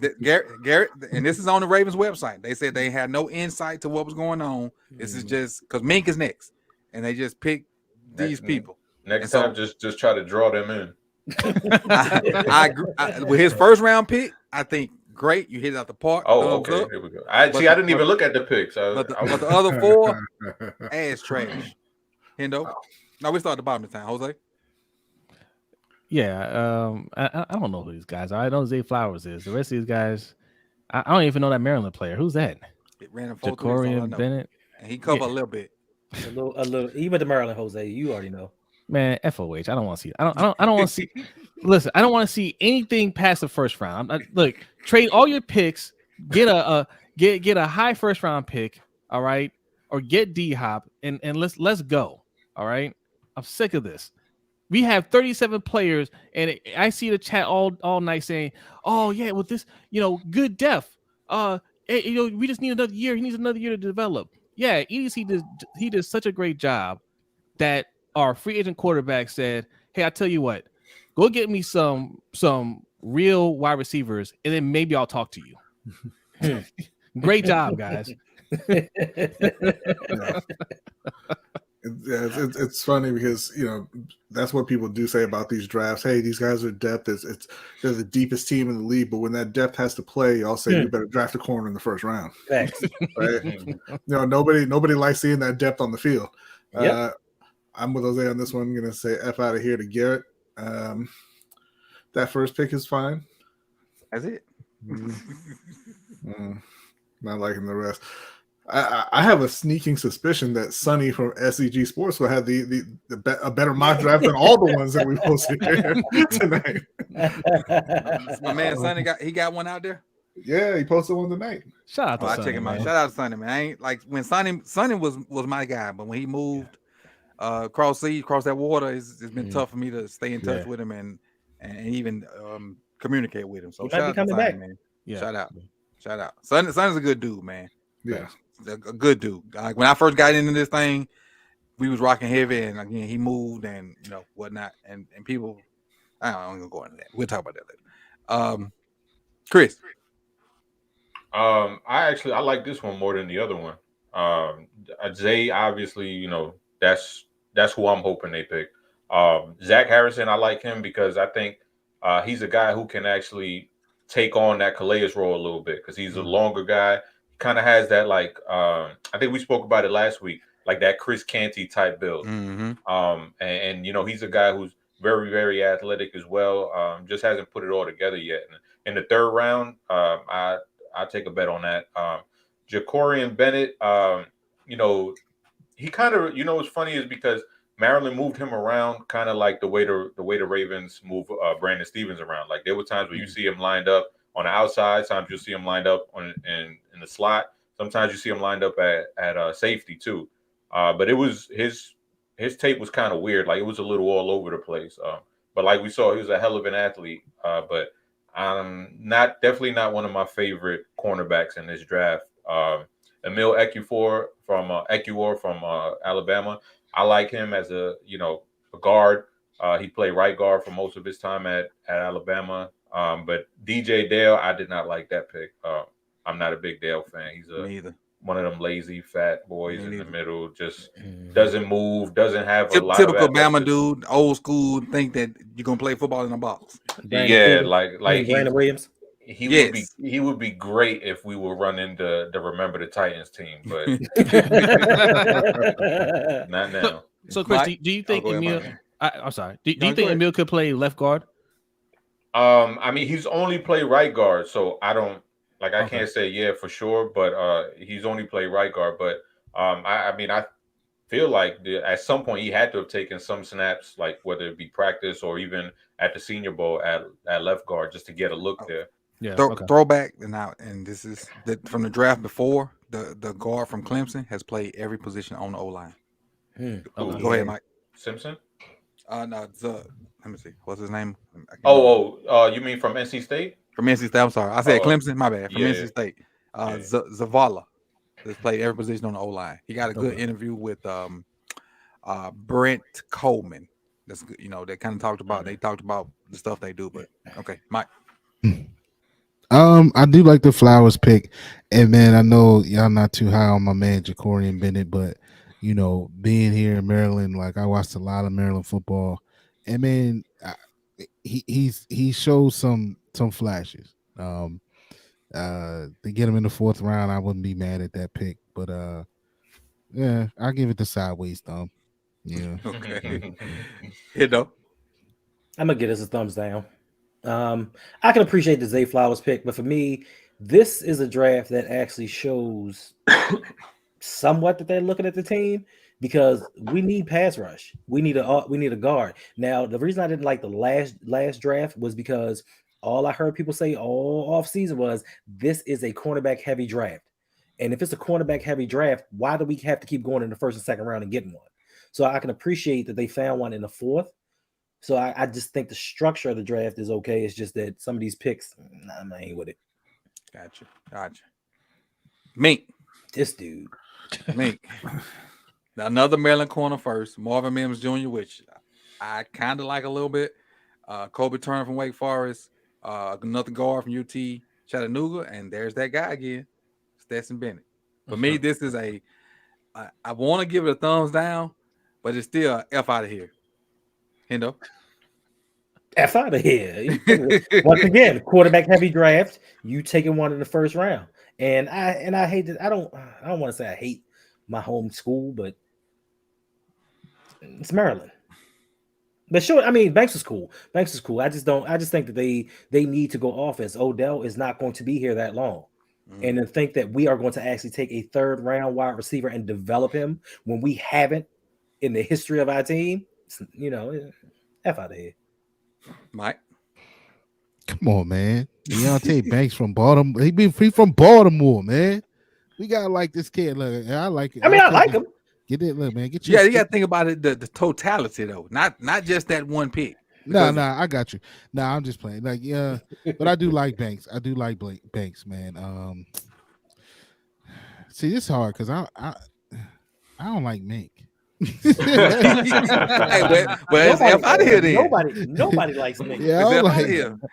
Garrett, and this is on the Ravens website. They said they had no insight to what was going on. This is just because Mink is next, and they just picked these people. Next time, just try to draw them in. I agree. With his first round pick, I think great. You hit it out the park. Oh, okay. Here we go. I didn't even look at the picks. But the other 4, ass trash. Hendo. No, we start at the bottom of the time, Jose. Yeah, I don't know who these guys are. I know Zay Flowers is. The rest of these guys, I don't even know that Maryland player. Who's that? It ran a 4.3. Jacorian Bennett. And he covered a little bit. A little. He went to Maryland, Jose. You already know. Man, FOH. I don't want to see. I don't want to see. Listen, I don't want to see anything past the first round. Look, trade all your picks. Get a high first round pick. All right, or get D-Hop and let's go. All right, I'm sick of this. We have 37 players, and I see the chat all night saying, "Oh yeah, with this, good depth. We just need another year. He needs another year to develop." Yeah, EDC he did such a great job that our free agent quarterback said, "Hey, I tell you what, go get me some real wide receivers, and then maybe I'll talk to you." Great job, guys. It's funny because that's what people do say about these drafts. Hey, these guys are depth. They're the deepest team in the league, but when that depth has to play, y'all say you better draft a corner in the first round. Thanks. Right? Nobody likes seeing that depth on the field. Yep. I'm with Jose on this one. I'm gonna say F out of here to Garrett. That first pick is fine. That's it. Not liking the rest. I have a sneaking suspicion that Sonny from SEG Sports will have a better mock draft than all the ones that we posted here tonight. My man Sonny got one out there. Yeah, he posted one tonight. Shout out to Sonny, I check him out. man. Shout out to Sonny, man. I ain't like when Sonny was my guy, but when he moved across that water, it's been tough for me to stay in touch with him and even communicate with him. So shout out to Sonny, back, man. Yeah. Shout out. Sonny's a good dude, man. Yeah. A good dude. Like when I first got into this thing, we was rocking heavy, and again he moved and whatnot, and people. I'm gonna go into that. We'll talk about that later. Chris. I like this one more than the other one. Zay, obviously, that's who I'm hoping they pick. Zach Harrison, I like him because I think he's a guy who can actually take on that Calais role a little bit because he's a longer guy. Kind of has that I think we spoke about it last week, like that Chris Canty type build. And he's a guy who's very, very athletic as well. Just hasn't put it all together yet. In the third round, I take a bet on that. Jacorian Bennett, he kind of, what's funny is because Maryland moved him around kind of like the way the Ravens move Brandon Stevens around. Like there were times where you see him lined up on the outside. Sometimes you see him lined up in the slot. Sometimes you see him lined up at safety too. But it was his tape was kind of weird. Like it was a little all over the place. But like we saw, he was a hell of an athlete. But definitely not one of my favorite cornerbacks in this draft. Emil Ekwor from Alabama. I like him as a guard. He played right guard for most of his time at Alabama. But DJ Dale, I did not like that pick. I'm not a big Dale fan. He's one of them lazy fat boys in the middle. Just doesn't move. Doesn't have a lot typical of Bama dude, old school. Think that you're gonna play football in a box. Yeah, like Brandon Williams. He would be great if we were running the Remember the Titans team, but not now. So Chris, do you think Emil? I'm sorry. Do you think Emil could play left guard? I mean, he's only played right guard, so I don't I can't say yeah for sure, but he's only played right guard. But I feel like at some point he had to have taken some snaps, like whether it be practice or even at the Senior Bowl at left guard, just to get a look there. Yeah, throwback and this is from the draft before. The guard from Clemson has played every position on the O line. Go ahead, Mike. Simpson? No, let me see. What's his name? You mean from NC State? From NC State. I'm sorry, I said Clemson. My bad. From NC State. Zavala has played every position on the O line. He got a good interview with Brent Coleman. That's good. They kind of talked about the stuff they do. But okay, Mike. I do like the Flowers pick, and man, I know y'all not too high on my man Jacorian Bennett, but being here in Maryland, like I watched a lot of Maryland football, and man, he shows some flashes. To get him in the fourth round, I wouldn't be mad at that pick, but yeah, I'll give it the sideways thumb. Yeah. Okay. I'm gonna get us a thumbs down. I can appreciate the Zay Flowers pick, but for me, This is a draft that actually shows somewhat that they're looking at the team because we need pass rush. We need a guard. Now, the reason I didn't like the last draft was because all I heard people say all offseason was this is a cornerback heavy draft. And if it's a cornerback heavy draft, why do we have to keep going in the first and second round and getting one? So I can appreciate that they found one in the fourth. So I just think the structure of the draft is okay. It's just that some of these picks, I ain't with it. Gotcha. Mink. This dude. Mink. Another Maryland corner first. Marvin Mims Jr., which I kind of like a little bit. Kobe Turner from Wake Forest. Another guard from UT Chattanooga. And there's that guy again, Stetson Bennett. For me, this is I want to give it a thumbs down, but it's still a F out of here. Hendo. F out of here. Once again, quarterback heavy draft. You taking one in the first round. And I hate that. I don't want to say I hate my home school, but it's Maryland. But sure, I mean Banks is cool. I just think that they need to go offense. Odell is not going to be here that long. And to think that we are going to actually take a third round wide receiver and develop him when we haven't in the history of our team, F out of here. Mike. Come on, man. Deontay Banks from Baltimore. He's from Baltimore, man. We gotta like this kid. Look, I like it. I mean, I like him. Get it, look, man. You gotta think about it, the totality though, not just that one pick. No, I got you. No, I'm just playing. Like, yeah, but I do like Banks. I do like Banks, man. See, this is hard because I don't like Mink. Hey, well, it's F out of here then. Nobody likes Mink. Yeah, I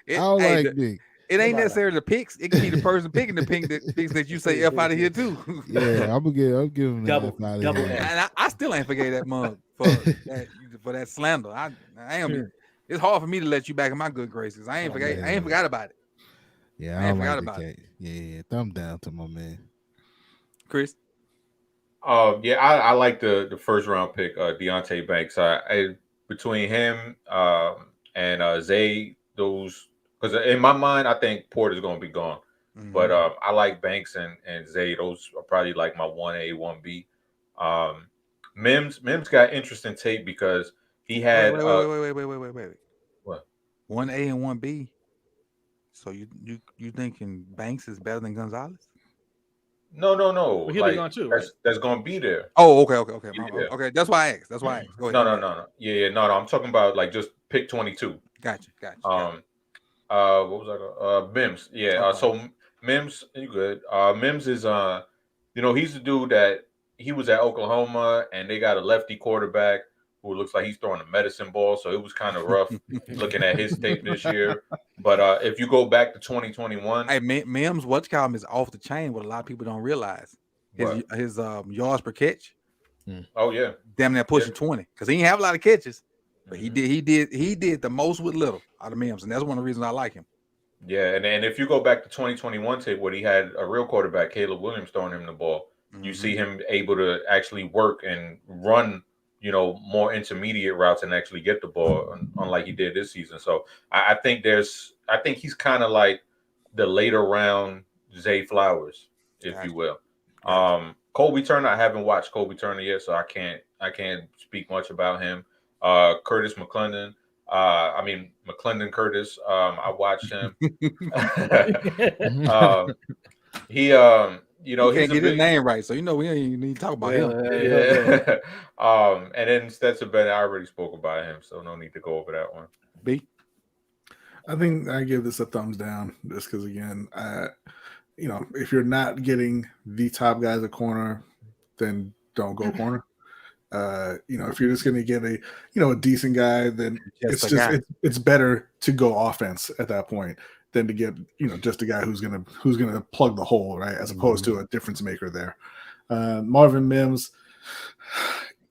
don't like Mink. It ain't necessarily the picks. It can be the person picking the picks that you say F out of here too. Yeah, I'm giving double F out of here. And I still ain't forgave that mug for that slander. I am. It's hard for me to let you back in my good graces. I ain't forgot about it. Yeah, I ain't forgot about it. Yeah, thumb down to my man, Chris. Yeah, I like the first round pick, Deontay Banks. Between him and Zay, those, because in my mind I think Porter's gonna be gone, but I like Banks and Zay. Those are probably like my 1A, 1B. Mims got interesting tape because he had wait. What? 1A and 1B. So you thinking Banks is better than Gonzalez? No. Well, he'll be gone too, right? That's gonna be there. Oh, okay. Yeah. Okay, that's why I asked. Go ahead. No. Yeah, no. I'm talking about like just pick 22. Gotcha. What was I? Mims. Yeah. Okay. So Mims, you good? Mims is he's the dude that he was at Oklahoma and they got a lefty quarterback who looks like he's throwing a medicine ball. So it was kind of rough looking at his tape this year. But if you go back to 2021, hey, Mims, what's called is off the chain. What a lot of people don't realize his yards per catch. Oh yeah, damn near pushing 20 because he didn't have a lot of catches, but he did the most with little out of Mims, and that's one of the reasons I like him. Yeah, and if you go back to 2021 tape where he had a real quarterback, Caleb Williams, throwing him the ball, you see him able to actually work and run, more intermediate routes and actually get the ball, unlike he did this season. So I think he's kind of like the later round Zay Flowers, if you will. Kobe Turner, I haven't watched Kobe Turner yet, so I can't speak much about him. Curtis McClendon. McClendon Curtis. I watched him. He you can't get his name right, so we don't need to talk about him. Yeah. And then Stetson Bennett, I already spoke about him, so no need to go over that one. B. I think I give this a thumbs down just because, again, if you're not getting the top guys at corner, then don't go corner. If you're just going to get a decent guy, then it's better to go offense at that point than to get just a guy who's gonna plug the hole, right? As opposed to a difference maker there. Marvin Mims,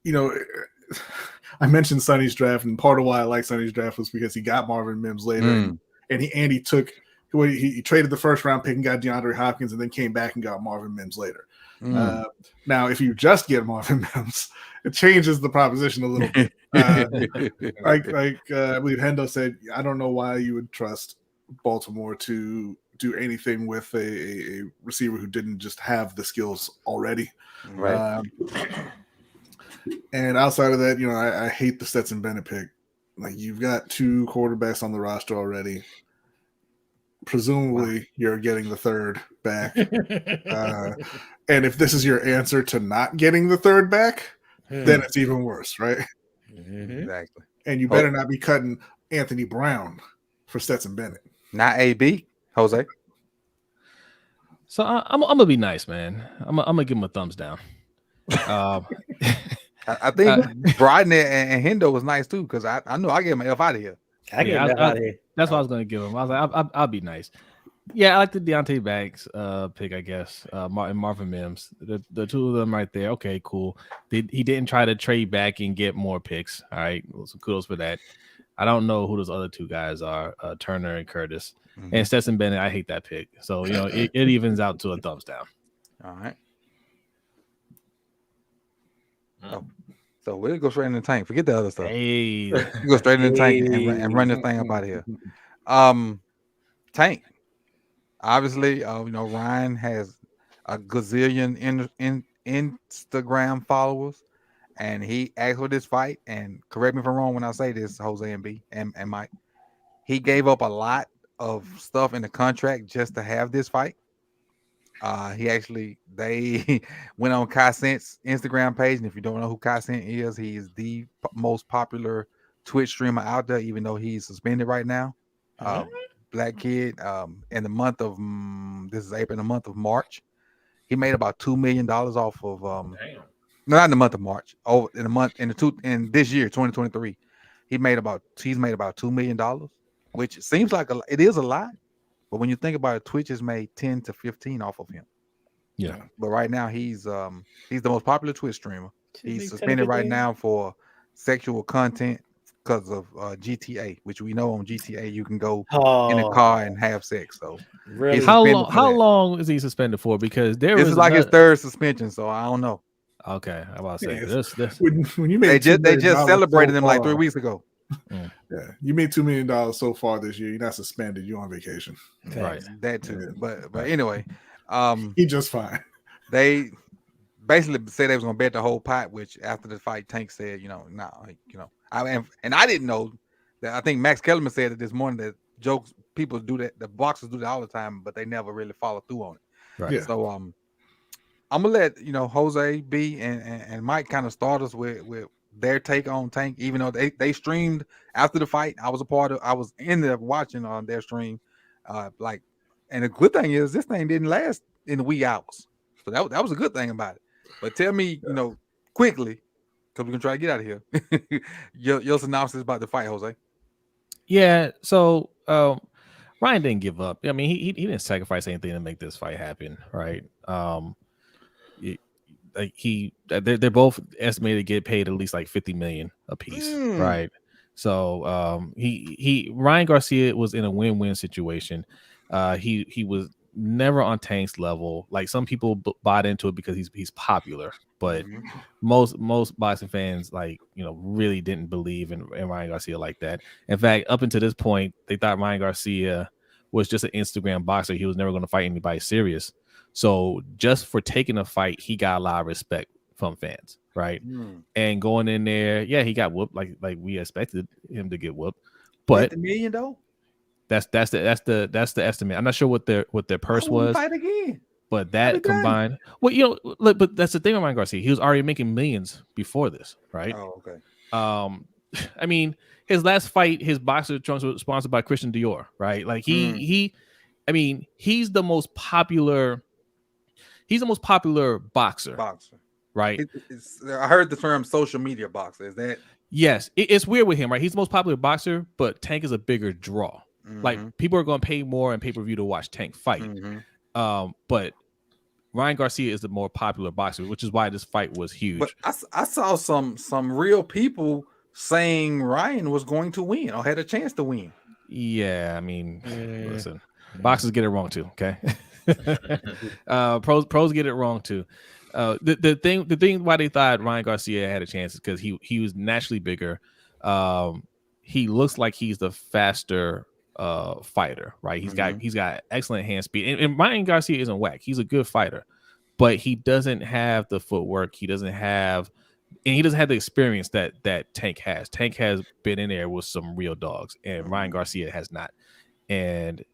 I mentioned Sonny's draft, and part of why I like Sonny's draft was because he got Marvin Mims later, and he took he traded the first round pick and got DeAndre Hopkins, and then came back and got Marvin Mims later. Now, if you just get Marvin Mims, it changes the proposition a little bit. I believe Hendo said, I don't know why you would trust Baltimore to do anything with a receiver who didn't just have the skills already. Right. And outside of that, I hate the Stetson Bennett pick. Like, you've got 2 quarterbacks on the roster already. Presumably, you're getting the third back. And if this is your answer to not getting the third back, then it's even worse, right? Exactly. And you better not be cutting Anthony Brown for Stetson Bennett. Not AB, Jose. So I'm gonna be nice, man. I'm gonna give him a thumbs down. I think Bryden and Hendo was nice too, because I know I gave him an F out of here. I get him out of here. That's what I was gonna give him. I was like, I'll be nice. Yeah, I like the Deontay Banks pick, I guess. Marvin Mims, the two of them right there. Okay, cool. He didn't try to trade back and get more picks. All right, so kudos for that. I don't know who those other 2 guys are, Turner and Curtis. And Stetson Bennett, I hate that pick. So, it evens out to a thumbs down. All right. Oh, so we'll go straight in the tank. Forget the other stuff. Hey. We go straight in the tank and run this thing up out of here. Tank. Obviously, Ryan has a gazillion Instagram followers, and he asked for this fight. And correct me if I'm wrong when I say this, Jose and B and Mike. He gave up a lot of stuff in the contract just to have this fight. They went on Kai Cent's Instagram page, and if you don't know who Kai Cent is, he is the most popular Twitch streamer out there, even though he's suspended right now. Black kid. In the month of this is April, in the month of March, he made about $2 million off of no, not in the month of March. In this year, 2023, he's made about $2 million, which seems like it is a lot. But when you think about it, Twitch has made 10 to 15 off of him. Yeah. But right now he's the most popular Twitch streamer. He's suspended right now for sexual content because of GTA, which we know on GTA you can go in a car and have sex. So really, how long is he suspended for? Because this is like his 3rd suspension, so I don't know. Okay, I'm about to say this. When you made they just celebrated him like 3 weeks ago. Yeah, you made $2 million so far this year. You're not suspended. You're on vacation. Right. That too. Yeah. But anyway, he just fine. They basically said they was gonna bet the whole pot, which after the fight, Tank said, I didn't know that. I think Max Kellerman said it this morning that people do that, the boxers do that all the time, but they never really follow through on it. Right. Yeah. So I'm gonna let Jose B and Mike kind of start us with their take on Tank, even though they streamed after the fight. I was in there watching on their stream. And the good thing is this thing didn't last in the wee hours. So that was a good thing about it. But tell me, quickly, because we're gonna try to get out of here. your synopsis about the fight, Jose. Yeah, so Ryan didn't give up. I mean, he didn't sacrifice anything to make this fight happen, right? They're both estimated to get paid at least like $50 million a piece, right? So Ryan Garcia was in a win-win situation. He was never on Tank's level. Like, some people bought into it because he's popular, but most boxing fans really didn't believe in Ryan Garcia like that. In fact, up until this point, they thought Ryan Garcia was just an Instagram boxer. He was never going to fight anybody serious. So just for taking a fight, he got a lot of respect from fans, right? And going in there, yeah, he got whooped like we expected him to get whooped. But $50 million though. That's the estimate. I'm not sure what their purse was. Fight again. But that combined, but that's the thing with Ryan Garcia. He was already making millions before this, right? Oh, okay. I mean, his last fight, his boxer trunks was sponsored by Christian Dior, right? Like he's the most popular. He's the most popular boxer, right? I heard the term social media boxer. Is that? Yes, it's weird with him, right? He's the most popular boxer, but Tank is a bigger draw. Like, people are going to pay more in pay-per-view to watch Tank fight. But Ryan Garcia is the more popular boxer, which is why this fight was huge. But I saw some real people saying Ryan was going to win or had a chance to win. Yeah, I mean, listen, boxers get it wrong too. Okay, pros get it wrong too. The thing why they thought Ryan Garcia had a chance is because he was naturally bigger. He looks like he's the faster fighter, right? He's got excellent hand speed, and Ryan Garcia isn't whack. He's a good fighter, but he doesn't have the footwork. He doesn't have the experience that Tank has. Tank has been in there with some real dogs, and Ryan Garcia has not. And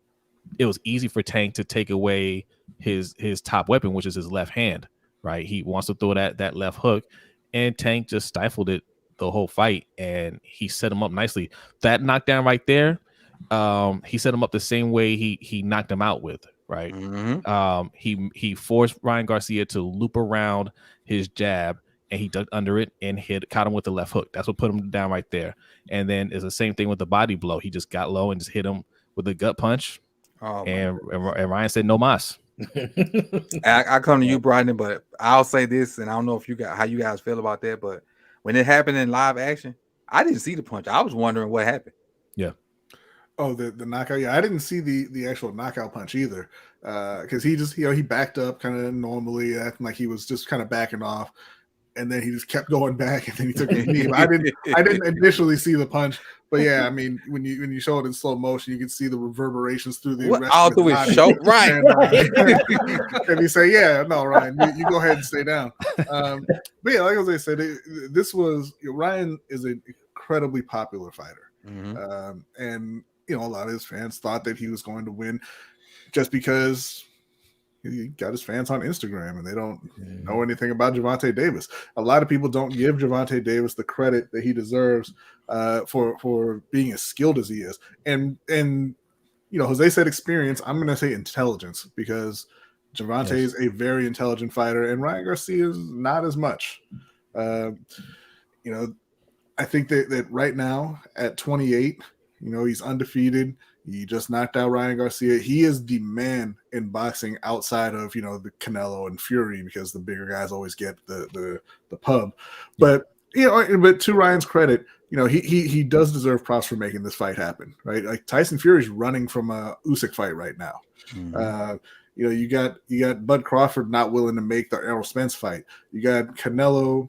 it was easy for Tank to take away his top weapon, which is his left hand, right? He wants to throw that left hook, and Tank just stifled it the whole fight, and he set him up nicely. That knockdown right there, he set him up the same way he knocked him out with, right? He forced Ryan Garcia to loop around his jab, and he ducked under it and caught him with the left hook. That's what put him down right there. And then it's the same thing with the body blow. He just got low and just hit him with a gut punch. And Ryan said no mas. I come to you, Brian, but I'll say this, and I don't know if how you guys feel about that, but when it happened in live action, I didn't see the punch. I was wondering what happened. Yeah. Oh, the knockout. Yeah, I didn't see the actual knockout punch either. Because he just he backed up kind of normally, acting like he was just kind of backing off, and then he just kept going back, and then he took a knee. I didn't initially see the punch, but yeah, I mean, when you show it in slow motion, you can see the reverberations through the rest all of the through his show, right? And he say, "Yeah, no, Ryan, you go ahead and stay down." But yeah, like I said, this was Ryan is an incredibly popular fighter, and a lot of his fans thought that he was going to win just because he got his fans on Instagram and they don't know anything about Gervonta Davis. A lot of people don't give Gervonta Davis the credit that he deserves for being as skilled as he is. And Jose said experience. I'm going to say intelligence, because Gervonta is a very intelligent fighter and Ryan Garcia is not as much. I think that right now at 28, he's undefeated. He just knocked out Ryan Garcia. He is the man in boxing outside of, the Canelo and Fury, because the bigger guys always get the pub. But, but to Ryan's credit, he does deserve props for making this fight happen, right? Like Tyson Fury's running from a Usyk fight right now. You got Bud Crawford not willing to make the Errol Spence fight. You got Canelo,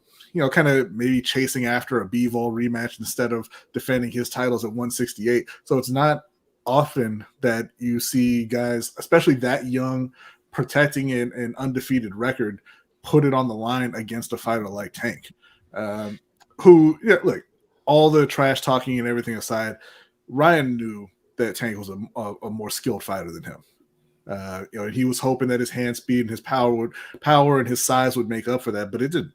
kind of maybe chasing after a Bivol rematch instead of defending his titles at 168. So it's not often that you see guys, especially that young, protecting an undefeated record, put it on the line against a fighter like Tank, who, look, all the trash talking and everything aside, Ryan knew that Tank was a more skilled fighter than him. He was hoping that his hand speed and his power and his size would make up for that, but it didn't.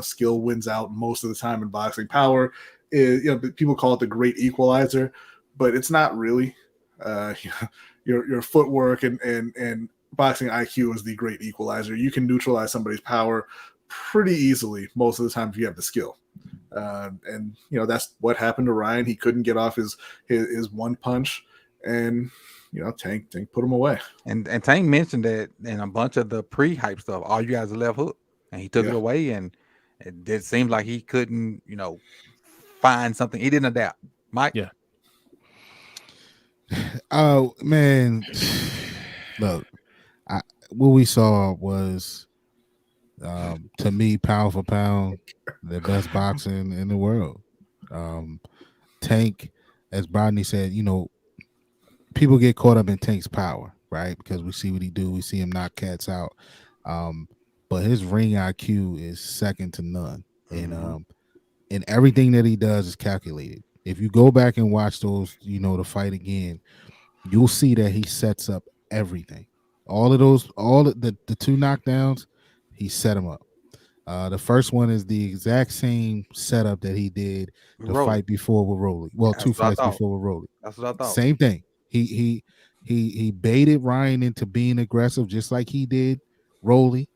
Skill wins out most of the time in boxing. Power is, people call it the great equalizer, but it's not really. Your footwork and boxing IQ is the great equalizer. You can neutralize somebody's power pretty easily most of the time if you have the skill. And that's what happened to Ryan. He couldn't get off his one punch, and Tank put him away. And Tank mentioned that in a bunch of the pre-hype stuff, all you guys are left hook, and he took it away, and it seemed like he couldn't, find something. He didn't adapt. Mike? Yeah. Oh man, look, what we saw was, to me, pound for pound, the best boxing in the world. Tank, as Rodney said, people get caught up in Tank's power, right? Because we see what he do, we see him knock cats out. But his ring IQ is second to none, and everything that he does is calculated. If you go back and watch those, the fight again, you'll see that he sets up everything. All the two knockdowns, he set them up. The first one is the exact same setup that he did the fight before with Rolly. Well, two fights before with Rolly. That's what I thought. Same thing. He baited Ryan into being aggressive, just like he did Rolly.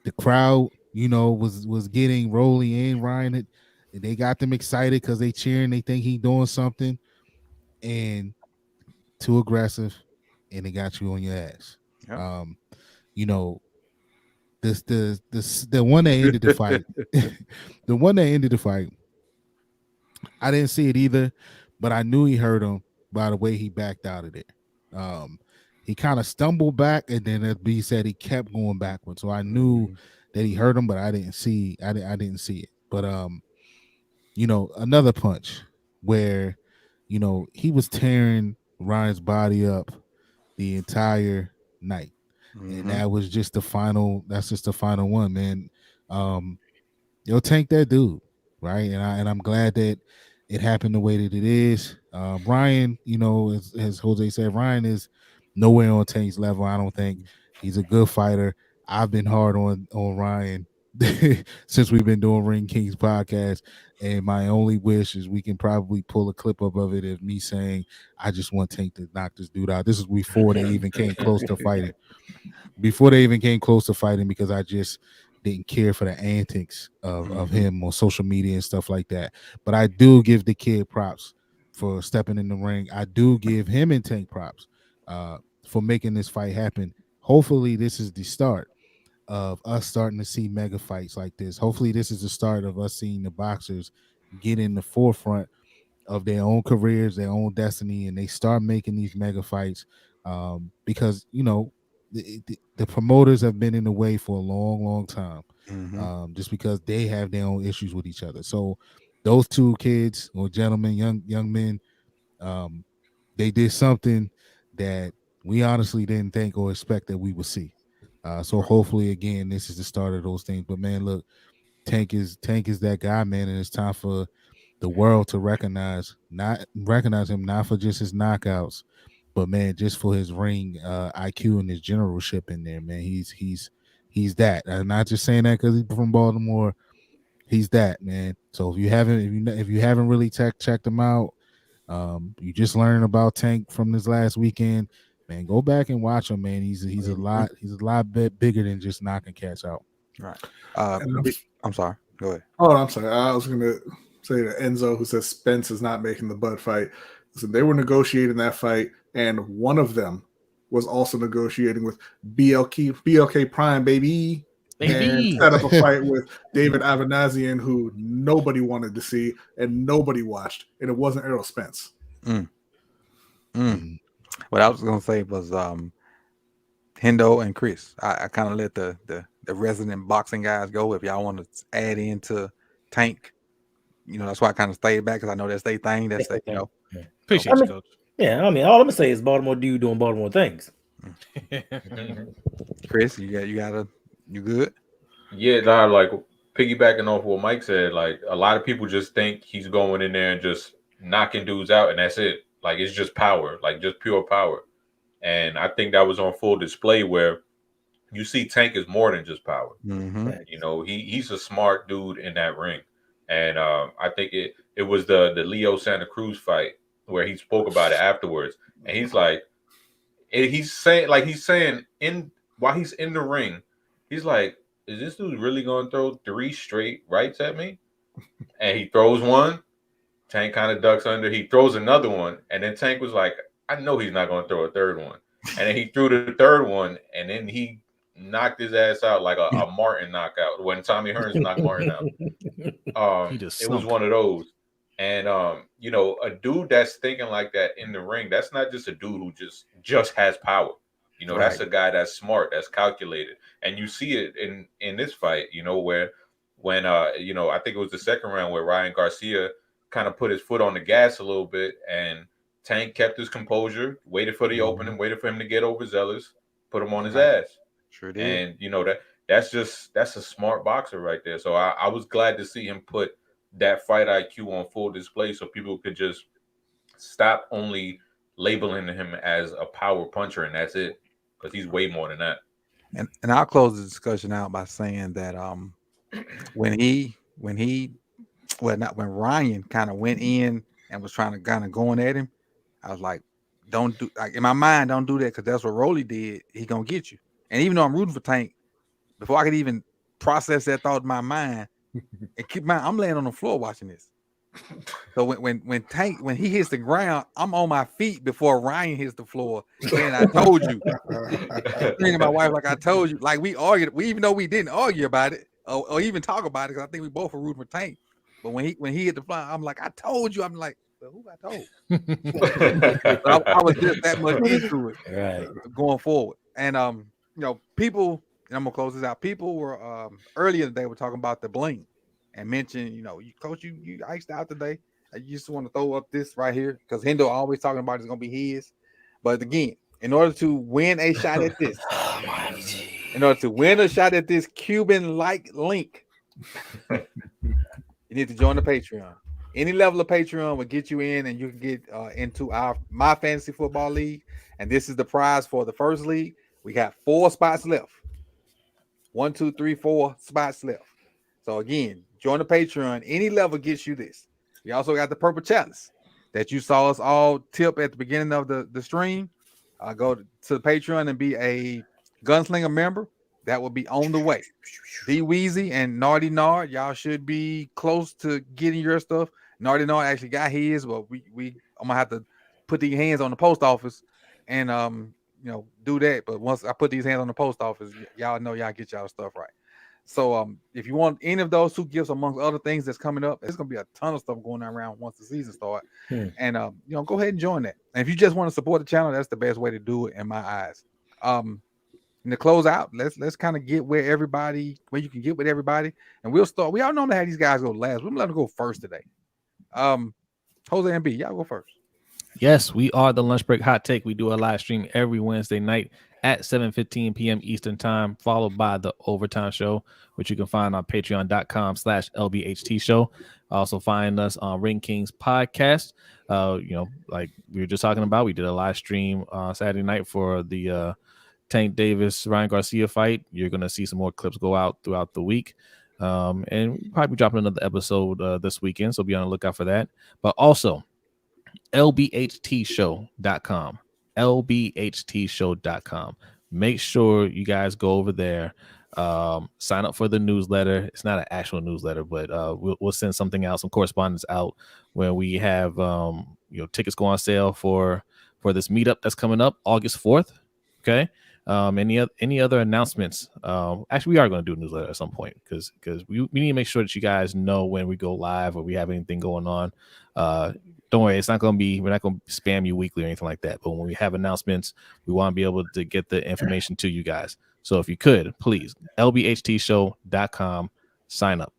The crowd, was getting Rolly and Ryan. They got them excited because they cheering. They think he doing something, and too aggressive, and they got you on your ass. Yep. The one that ended the fight, the one that ended the fight, I didn't see it either, but I knew he hurt him by the way he backed out of there. He kind of stumbled back, and then as B said, he kept going backwards. So I knew that he hurt him, but I didn't see it. But another punch where he was tearing Ryan's body up the entire night. And that was just the final. That's just the final one, man. Tank that dude, right? And I'm glad that it happened the way that it is. Ryan, as Jose said, Ryan is nowhere on Tank's level. I don't think he's a good fighter. I've been hard on Ryan since we've been doing Ring Kings podcast, and my only wish is we can probably pull a clip up of it of me saying I just want Tank to knock this dude out. This is before they even came close to fighting. Before they even came close to fighting, because I just didn't care for the antics of him on social media and stuff like that. But I do give the kid props for stepping in the ring. I do give him and Tank props for making this fight happen. Hopefully, this is the start of us starting to see mega fights like this. Hopefully, this is the start of us seeing the boxers get in the forefront of their own careers, their own destiny, and they start making these mega fights because the promoters have been in the way for a long time, just because they have their own issues with each other. So those two kids or gentlemen, young men, they did something that we honestly didn't think or expect that we would see. So hopefully, again, this is the start of those things. But man, look, Tank is that guy, man, and it's time for the world to recognize him, not for just his knockouts, but man, just for his ring IQ and his generalship in there, man. He's that. I'm not just saying that because he's from Baltimore. He's that, man. So if you haven't really checked him out, you just learned about Tank from this last weekend, man. Go back and watch him, man. He's a lot bit bigger than just knocking cats out. Right. I'm sorry. Go ahead. Oh, I'm sorry. I was gonna say to Enzo, who says Spence is not making the Bud fight. Listen, they were negotiating that fight, and one of them was also negotiating with BLK Prime, baby. And set up a fight with David IvanEvans, who nobody wanted to see and nobody watched, and it wasn't Errol Spence. What I was gonna say was Hendo and Chris. I kind of let the resident boxing guys go. If y'all want to add into Tank, that's why I kind of stayed back, because I know that's their thing. That's their, Appreciate you, Coach. Yeah, I mean, all I'm gonna say is Baltimore dude doing Baltimore things. Chris, you good? Yeah, nah, like piggybacking off what Mike said, like a lot of people just think he's going in there and just knocking dudes out, and that's it. Like it's just power, like just pure power. And I think that was on full display where you see Tank is more than just power. He's a smart dude in that ring. And I think it was the Leo Santa Cruz fight where he spoke about it afterwards. And he's like, he's saying while he's in the ring, he's like, is this dude really going to throw 3 straight rights at me? And he throws one. Tank kind of ducks under. He throws another one. And then Tank was like, I know he's not going to throw a third one. And then he threw the third one. And then he knocked his ass out like a Martin knockout when Tommy Hearns knocked Martin out. It was one of those. And, a dude that's thinking like that in the ring, that's not just a dude who just has power. That's a guy that's smart, that's calculated. And you see it in this fight, where when, I think it was the second round where Ryan Garcia kind of put his foot on the gas a little bit, and Tank kept his composure, waited for the opening, waited for him to get overzealous, put him on his ass. Sure did. And, that's a smart boxer right there. So I was glad to see him put that fight IQ on full display so people could just stop only labeling him as a power puncher and that's it, because he's way more than that. And I'll close the discussion out by saying that when Ryan kind of went in and was trying to kind of going at him, I was like, in my mind, don't do that, because that's what Rolly did. He gonna get you. And even though I'm rooting for Tank, before I could even process that thought in my mind, and keep in mind, I'm laying on the floor watching this. So when Tank, when he hits the ground, I'm on my feet before Ryan hits the floor. And I told you, to my wife, like I told you, like we argued, even though we didn't argue about it or even talk about it, because I think we both were rooting for Tank. But when he hit the floor, I'm like, I told you. I'm like, well, who I told? I was just that much into it, right, going forward. And people, and I'm gonna close this out. People were earlier today were talking about the bling and mentioned, Coach, you iced out today. I just want to throw up this right here because Hendo always talking about it's gonna be his. But again, in order to win a shot at this, in order to win a shot at this Cuban-like link, you need to join the Patreon. Any level of Patreon will get you in, and you can get into my fantasy football league. And this is the prize for the first league. We got 4 spots left. 1, 2, 3, 4 spots left. So again, join the Patreon. Any level gets you this. We also got the Purple Chalice that you saw us all tip at the beginning of the stream. Go to the Patreon and be a Gunslinger member. That will be on the way. D Weezy and Naughty Nard, y'all should be close to getting your stuff. Naughty Nard actually got his, but I'm gonna have to put these hands on the post office and do that. But once I put these hands on the post office, y'all know y'all get y'all stuff right. So if you want any of those 2 gifts amongst other things that's coming up, there's gonna be a ton of stuff going around once the season starts. And go ahead and join that. And if you just want to support the channel, that's the best way to do it in my eyes. And to close out, let's kind of get where you can get with everybody, and we'll start. We all normally have these guys go last. We're gonna let them go first today. Jose and B, y'all go first. Yes, we are the Lunch Break Hot Take. We do a live stream every Wednesday night at 7:15 p.m. Eastern Time, followed by the Overtime Show, which you can find on patreon.com/LBHT Show. Also find us on Ring Kings Podcast. Like we were just talking about, we did a live stream Saturday night for the Tank Davis Ryan Garcia fight. You're going to see some more clips go out throughout the week. And we'll probably dropping another episode this weekend, so be on the lookout for that. But also, LBHTshow.com. LBHTshow.com. Make sure you guys go over there. Sign up for the newsletter. It's not an actual newsletter, but we'll send something out, some correspondence out where we have tickets go on sale for this meetup that's coming up August 4th. Okay. Any other announcements? Actually, we are going to do a newsletter at some point because we need to make sure that you guys know when we go live or we have anything going on. Don't worry, we're not going to spam you weekly or anything like that. But when we have announcements, we want to be able to get the information to you guys. So if you could, please, lbhtshow.com, sign up.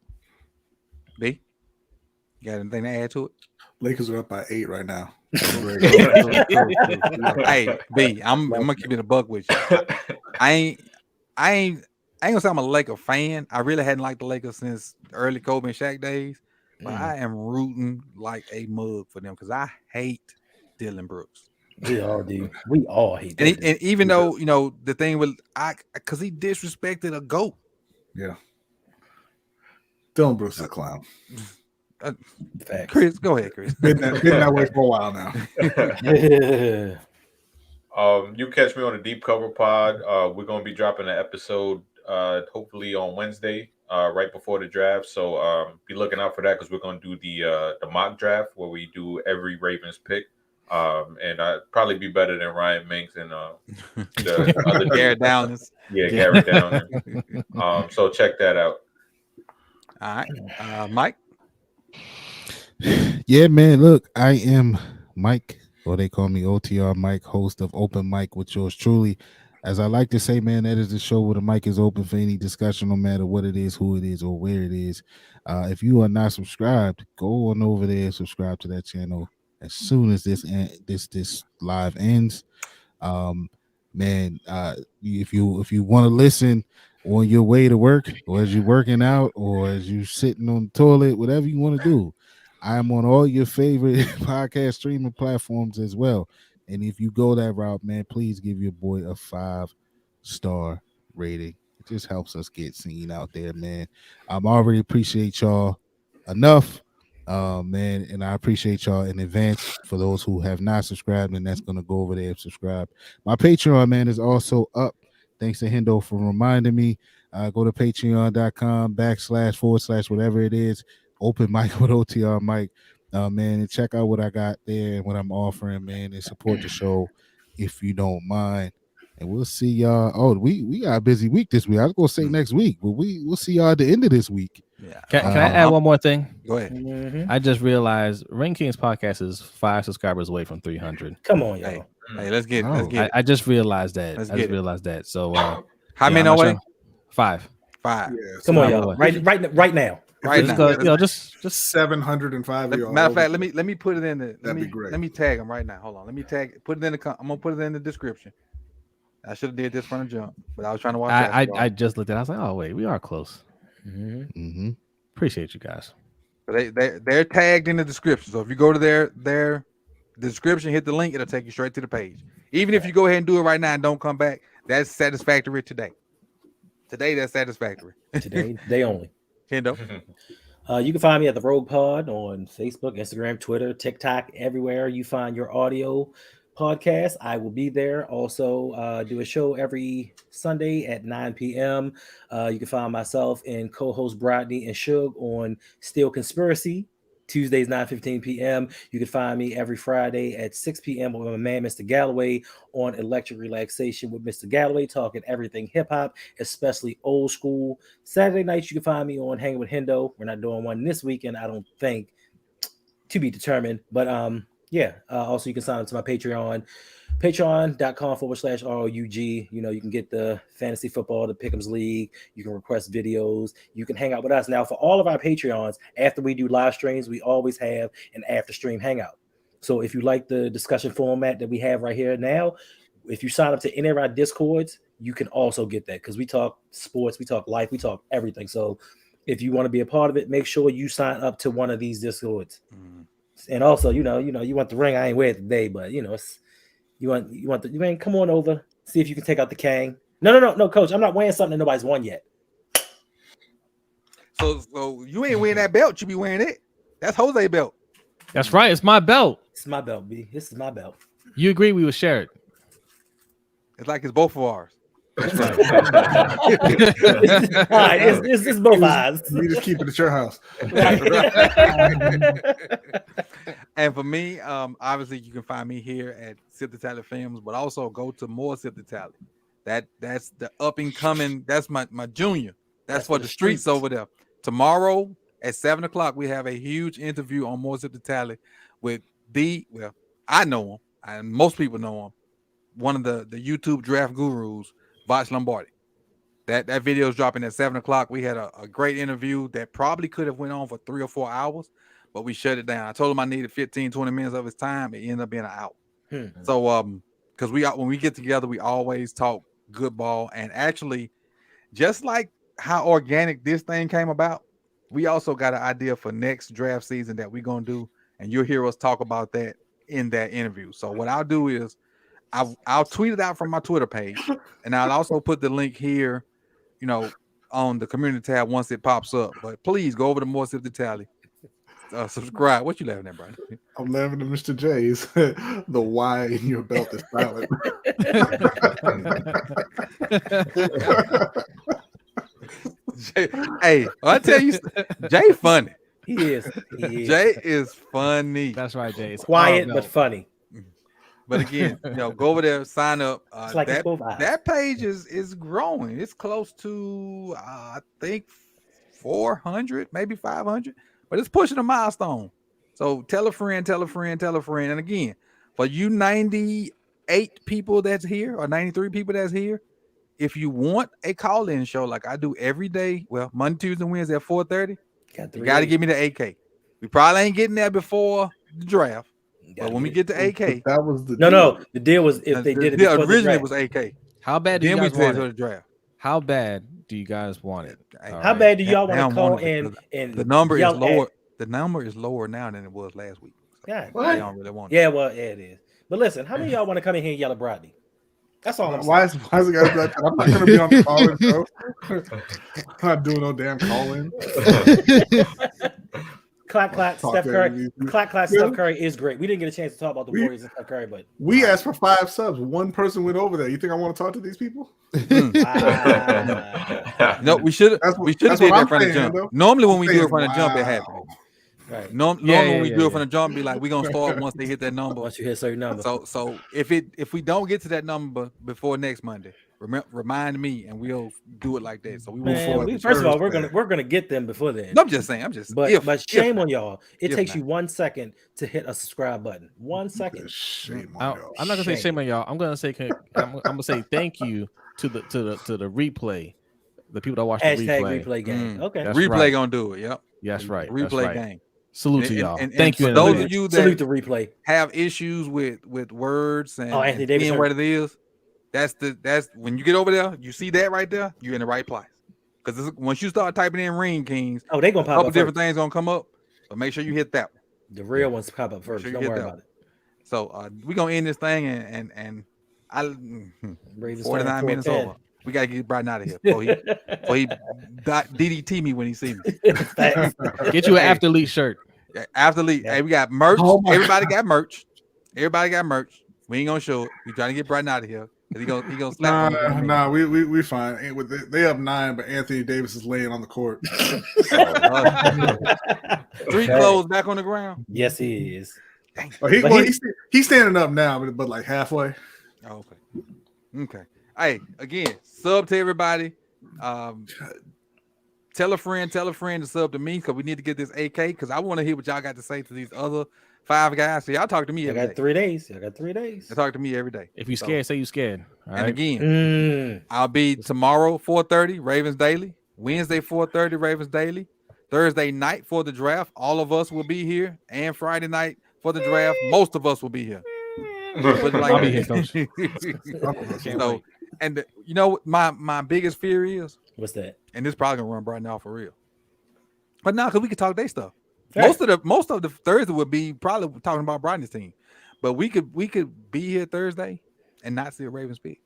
B, you got anything to add to it? Lakers are up by 8 right now. Hey, B, I'm gonna keep it a buck with you. I ain't gonna say I'm a Laker fan. I really hadn't liked the Lakers since the early Kobe and Shaq days, but I am rooting like a mug for them because I hate Dylan Brooks. We all do. We all hate that. And even though the thing with because he disrespected a GOAT. Yeah, Dylan Brooks is a clown. Chris, go ahead, Chris. Been that way for a while now. You catch me on the Deep Cover Pod. We're gonna be dropping an episode hopefully on Wednesday, right before the draft. So be looking out for that because we're gonna do the mock draft where we do every Ravens pick. And I'd probably be better than Ryan Minks and the other Garrett Downers. Yeah, Garrett Downers. So check that out. All right, Mike. Yeah, man. Look, I am Mike, or they call me OTR Mike, host of Open Mic with yours truly. As I like to say, man, that is the show where the mic is open for any discussion, no matter what it is, who it is, or where it is. If you are not subscribed, go on over there and subscribe to that channel as soon as this live ends. Man, if you want to listen on your way to work, or as you're working out, or as you're sitting on the toilet, whatever you want to do, I am on all your favorite podcast streaming platforms as well. And if you go that route, man, please give your boy a 5-star rating. It just helps us get seen out there, man. I already appreciate y'all enough, man, and I appreciate y'all in advance. For those who have not subscribed, and that's going to go over there and subscribe. My Patreon, man, is also up. Thanks to Hendo for reminding me. Go to patreon.com// whatever it is. Open Mic with OTR Mike, man, and check out what I got there and what I'm offering, man, and support the show if you don't mind. And we'll see y'all. Oh, we got a busy week this week. I was gonna say next week, but we'll see y'all at the end of this week. Yeah. Can I add one more thing? Go ahead. Mm-hmm. I just realized Ring Kings Podcast is 5 subscribers away from 300. Come on, y'all. Hey, let's get it. I just realized that. Realized So how many away? 5. Yeah, come on, y'all. Right now. right now. Just 705 of y'all. Matter of fact, let me put it in the. That'd be great. Let me tag them right now. Hold on. Let me put it in the. I'm gonna put it in the description. I should have did this from the jump, but I was trying to watch. I just looked at it. I was like, oh wait, we are close. Mm-hmm. Appreciate you guys. They're tagged in the description. So if you go to their description, hit the link, it'll take you straight to the page. Even if you go ahead and do it right now and don't come back, that's satisfactory today. Today, that's satisfactory. Today, they only. Hendo. You can find me at the Rogue Pod on Facebook, Instagram, Twitter, TikTok, everywhere you find your audio podcast. I will be there. Also, do a show every Sunday at 9 p.m. You can find myself and co-host Brodney and Suge on Steel Conspiracy. Tuesdays, 9:15 p.m. You can find me every Friday at 6 p.m. with my man, Mr. Galloway, on Electric Relaxation with Mr. Galloway, talking everything hip-hop, especially old school. Saturday nights, you can find me on Hanging with Hendo. We're not doing one this weekend, I don't think, to be determined. But also you can sign up to my Patreon, patreon.com/ROUG. You can get the fantasy football, the Pick'ems League. You can request videos. You can hang out with us. Now, for all of our Patreons, after we do live streams, we always have an after stream hangout. So if you like the discussion format that we have right here now, if you sign up to any of our Discords, you can also get that, because we talk sports, we talk life, we talk everything. So if you want to be a part of it, make sure you sign up to one of these Discords. And also, you want the ring. I ain't wear it today, but it's, you want come on over, see if you can take out the Kang. No, Coach, I'm not wearing something that nobody's won yet. So you ain't wearing that belt, you be wearing it. That's Jose belt. That's right. It's my belt. It's my belt, B. This is my belt. You agree we would share it? It's like it's both of ours. That's right. All right, it's both eyes. You just keep it at your house. And for me, obviously you can find me here at Sip the Tally Films, but also go to more Sip the Tally. That's the up and coming. That's my junior. That's for the streets over there. Tomorrow at 7:00, we have a huge interview on More Sip the Tally with I know him, and most people know him. One of the YouTube draft gurus, Botch Lombardi. That video is dropping at 7:00. We had a great interview that probably could have went on for 3 or 4 hours, but we shut it down. I told him I needed 15-20 minutes of his time. It ended up being an hour. So because when we get together, we always talk good ball. And actually, just like how organic this thing came about, we also got an idea for next draft season that we're gonna do, and you'll hear us talk about that in that interview. So what I'll do is I'll tweet it out from my Twitter page, and I'll also put the link here, on the community tab once it pops up. But please go over to More Sip the Tally. Subscribe. What you laughing at, Brian? I'm laughing at Mr. J's. The Y in your belt is silent. Hey, I tell you, Jay funny. He is. Jay is funny. That's right, Jay. It's quiet but funny. But again, go over there, sign up. It's like that page is growing. It's close to I think 400, maybe 500, but it's pushing a milestone. So tell a friend. And again, for you 98 people that's here or 93 people that's here, if you want a call-in show like I do every day, well, Monday, Tuesday, and Wednesday at 4:30, you got to give me the AK. We probably ain't getting there before the draft. But when we get to AK, that was the deal. The deal was if they did it before originally it was AK. How bad do you guys want the draft? How bad do you guys want it? How bad do y'all want to call in? And the number is lower. The number is lower now than it was last week. Yeah, they don't really want it. Yeah, well, it is. But listen, how many of y'all want to come in here and yell at Brodney? That's all I'm saying. Why is it guys like that? I'm not gonna be on the call-in show. I'm not doing no damn call-in. Clap, Steph Curry. Steph Curry is great. We didn't get a chance to talk about the Warriors and Steph Curry, but we asked for 5 subs. One person went over there. You think I want to talk to these people? No, we should have did that from the jump. Normally, when we do it from the jump, it happens. Right. Normally, when we do it from the jump, be like, we're gonna start once they hit that number. Once you hit a certain number. So if we don't get to that number before next Monday, remind me and we'll do it like that. So we move forward. First of all, we're gonna get them before then. No, I'm just saying. But shame on y'all. It takes you 1 second to hit a subscribe button. 1 second. Shame on y'all. I'm not gonna say shame on y'all. I'm gonna say thank you to the replay. The people that watch the replay. Replay game. Okay. Replay gonna do it. Yep. Yeah, that's right. Replay That's right. game. Salute to y'all. And Thank you. for in those advance. of you Salute that the replay. have issues with words and, Anthony Davis being hurt. what it is, that's when you get over there, you see that right there, you're in the right place. Because once you start typing in Ring Kings, Oh, they gonna a pop couple up different first. things gonna come up. So make sure you hit that one. The real ones pop up first. sure you Don't hit worry that about it. So we're gonna end this thing and I Ravens 49 fan minutes 410. over. We gotta get Brian out of here before he DDT me when he see me. Facts. Get you an After Elite shirt. Yeah, After Elite. Yeah. Hey, we got merch. Oh my Everybody got merch. Everybody got merch. We ain't gonna show it. We trying to get Brian out of here. He gonna slap me. Nah, we fine. They up 9, but Anthony Davis is laying on the court. Street clothes back on the ground. Yes, he is. Oh, But he's standing up now, but like halfway. Oh, okay. Hey, again, sub to everybody. Tell a friend to sub to me because we need to get this AK because I want to hear what y'all got to say to these other 5 guys. So y'all talk to me I every got day. 3 days. I got 3 days. They talk to me every day. If you scared, say you scared. All And right. again, I'll be tomorrow 4:30 Ravens Daily, Wednesday 4:30 Ravens Daily, Thursday night for the draft. All of us will be here, and Friday night for the draft. Most of us will be here. But I'll be here, Coach. So, and you know what my biggest fear is, What's that? and this probably gonna run Brian off for real. But now, because we can talk their stuff. Fair. Most of the Thursday would be probably talking about Brian's team, but we could be here Thursday and not see a Ravens pick.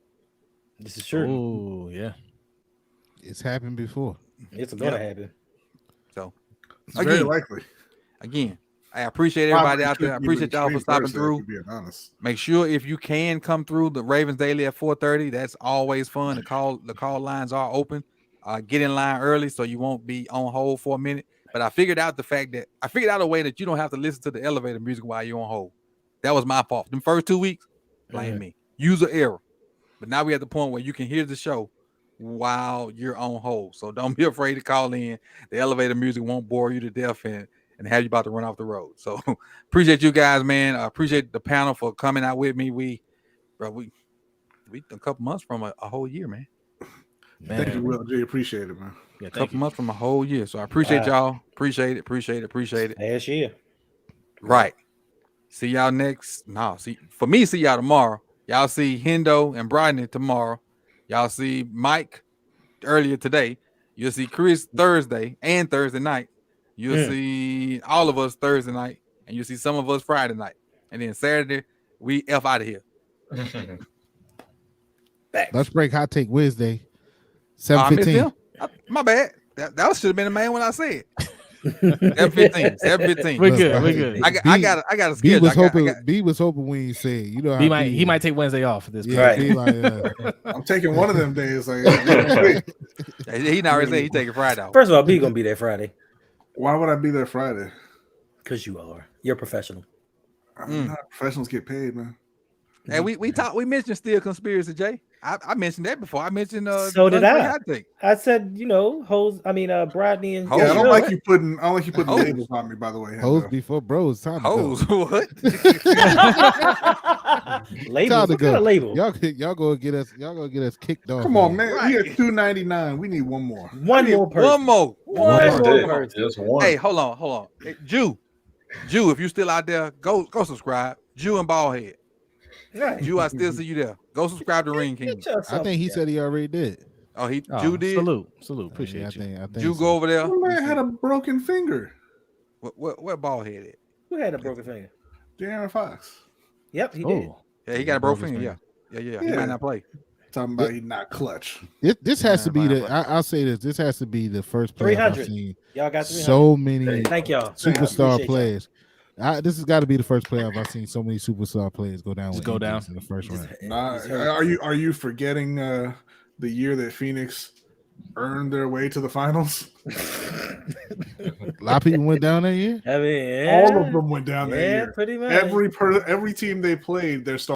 This is true. Oh, yeah. It's happened before. It's gonna happen. So It's very likely. again, I appreciate everybody out there. I appreciate y'all for stopping through. Being honest. Make sure if you can come through the Ravens Daily at 4:30. That's always fun. The call lines are open. Get in line early so you won't be on hold for a minute. But I figured out a way that you don't have to listen to the elevator music while you're on hold. That was my fault. Them first 2 weeks, blame me. User error. But now we're at the point where you can hear the show while you're on hold. So don't be afraid to call in. The elevator music won't bore you to death and have you about to run off the road. So appreciate you guys, man. I appreciate the panel for coming out with me. We a couple months from a whole year, man. Thank you, Will G. Appreciate it, man. Yeah, A couple months from a whole year. So I appreciate y'all. Appreciate it. Last year. Right. See y'all see y'all tomorrow. Y'all see Hendo and Bryden tomorrow. Y'all see Mike earlier today. You'll see Chris Thursday and Thursday night. You'll see all of us Thursday night, and you'll see some of us Friday night. And then Saturday, we F out of here. Let's break hot take Wednesday. I missed 7:15. him. My bad. That should have been the man when I said 7:15. We're good. I got a B schedule. was hoping. B was hoping when you said, you know, how He might take Wednesday off at this point. Yeah, Right. B like, I'm taking one of them days. Like, He not already said he taking Friday off. First of all, B gonna be there Friday. why would I be there Friday? Because you are. You're a professional. Professionals get paid, man. And we mentioned Steel Conspiracy, Jay. I mentioned that before. I mentioned So did I. Hot Take. I said, Brodney and Hoes. Yeah, I don't Sure. like you putting Hoes. labels on me. By the way, hoes Hendo. before bros. Time to Hoes, go. what? labels. Time to What kind go. of label? Y'all gonna get us kicked off. Come on, man. Right. We at $2.99. We need one more. One more person. One more. One more Just person. Just one. Hey, hold on. Hey, Jew, if you still out there, go subscribe. Jew and Ballhead. Right. Jew, I still see you there. Go subscribe to Ring King. I think he said he already did. Oh, Jew Jew did. Salute. Appreciate I you. think Jew, go over there. One man had a broken finger. Where Ballhead at? Who had a broken finger? De'Aaron Fox. Yep, he did. Oh, Yeah, he got a broken Broken finger. Yeah. He Yeah. might not play. Talking about he not clutch. This has to be Man, the. I'll say this. This has to be the first player I've 300. seen Y'all got 300. so many Thank y'all. superstar Appreciate players. This has got to be the first player I've seen so many superstar players go down. Just with go down. injuries in the first round. Nah, y'all. are you forgetting the year that Phoenix earned their way to the finals? A lot of people went down that year. I mean, All of them went down that yeah, year. pretty much. Every team they played, their star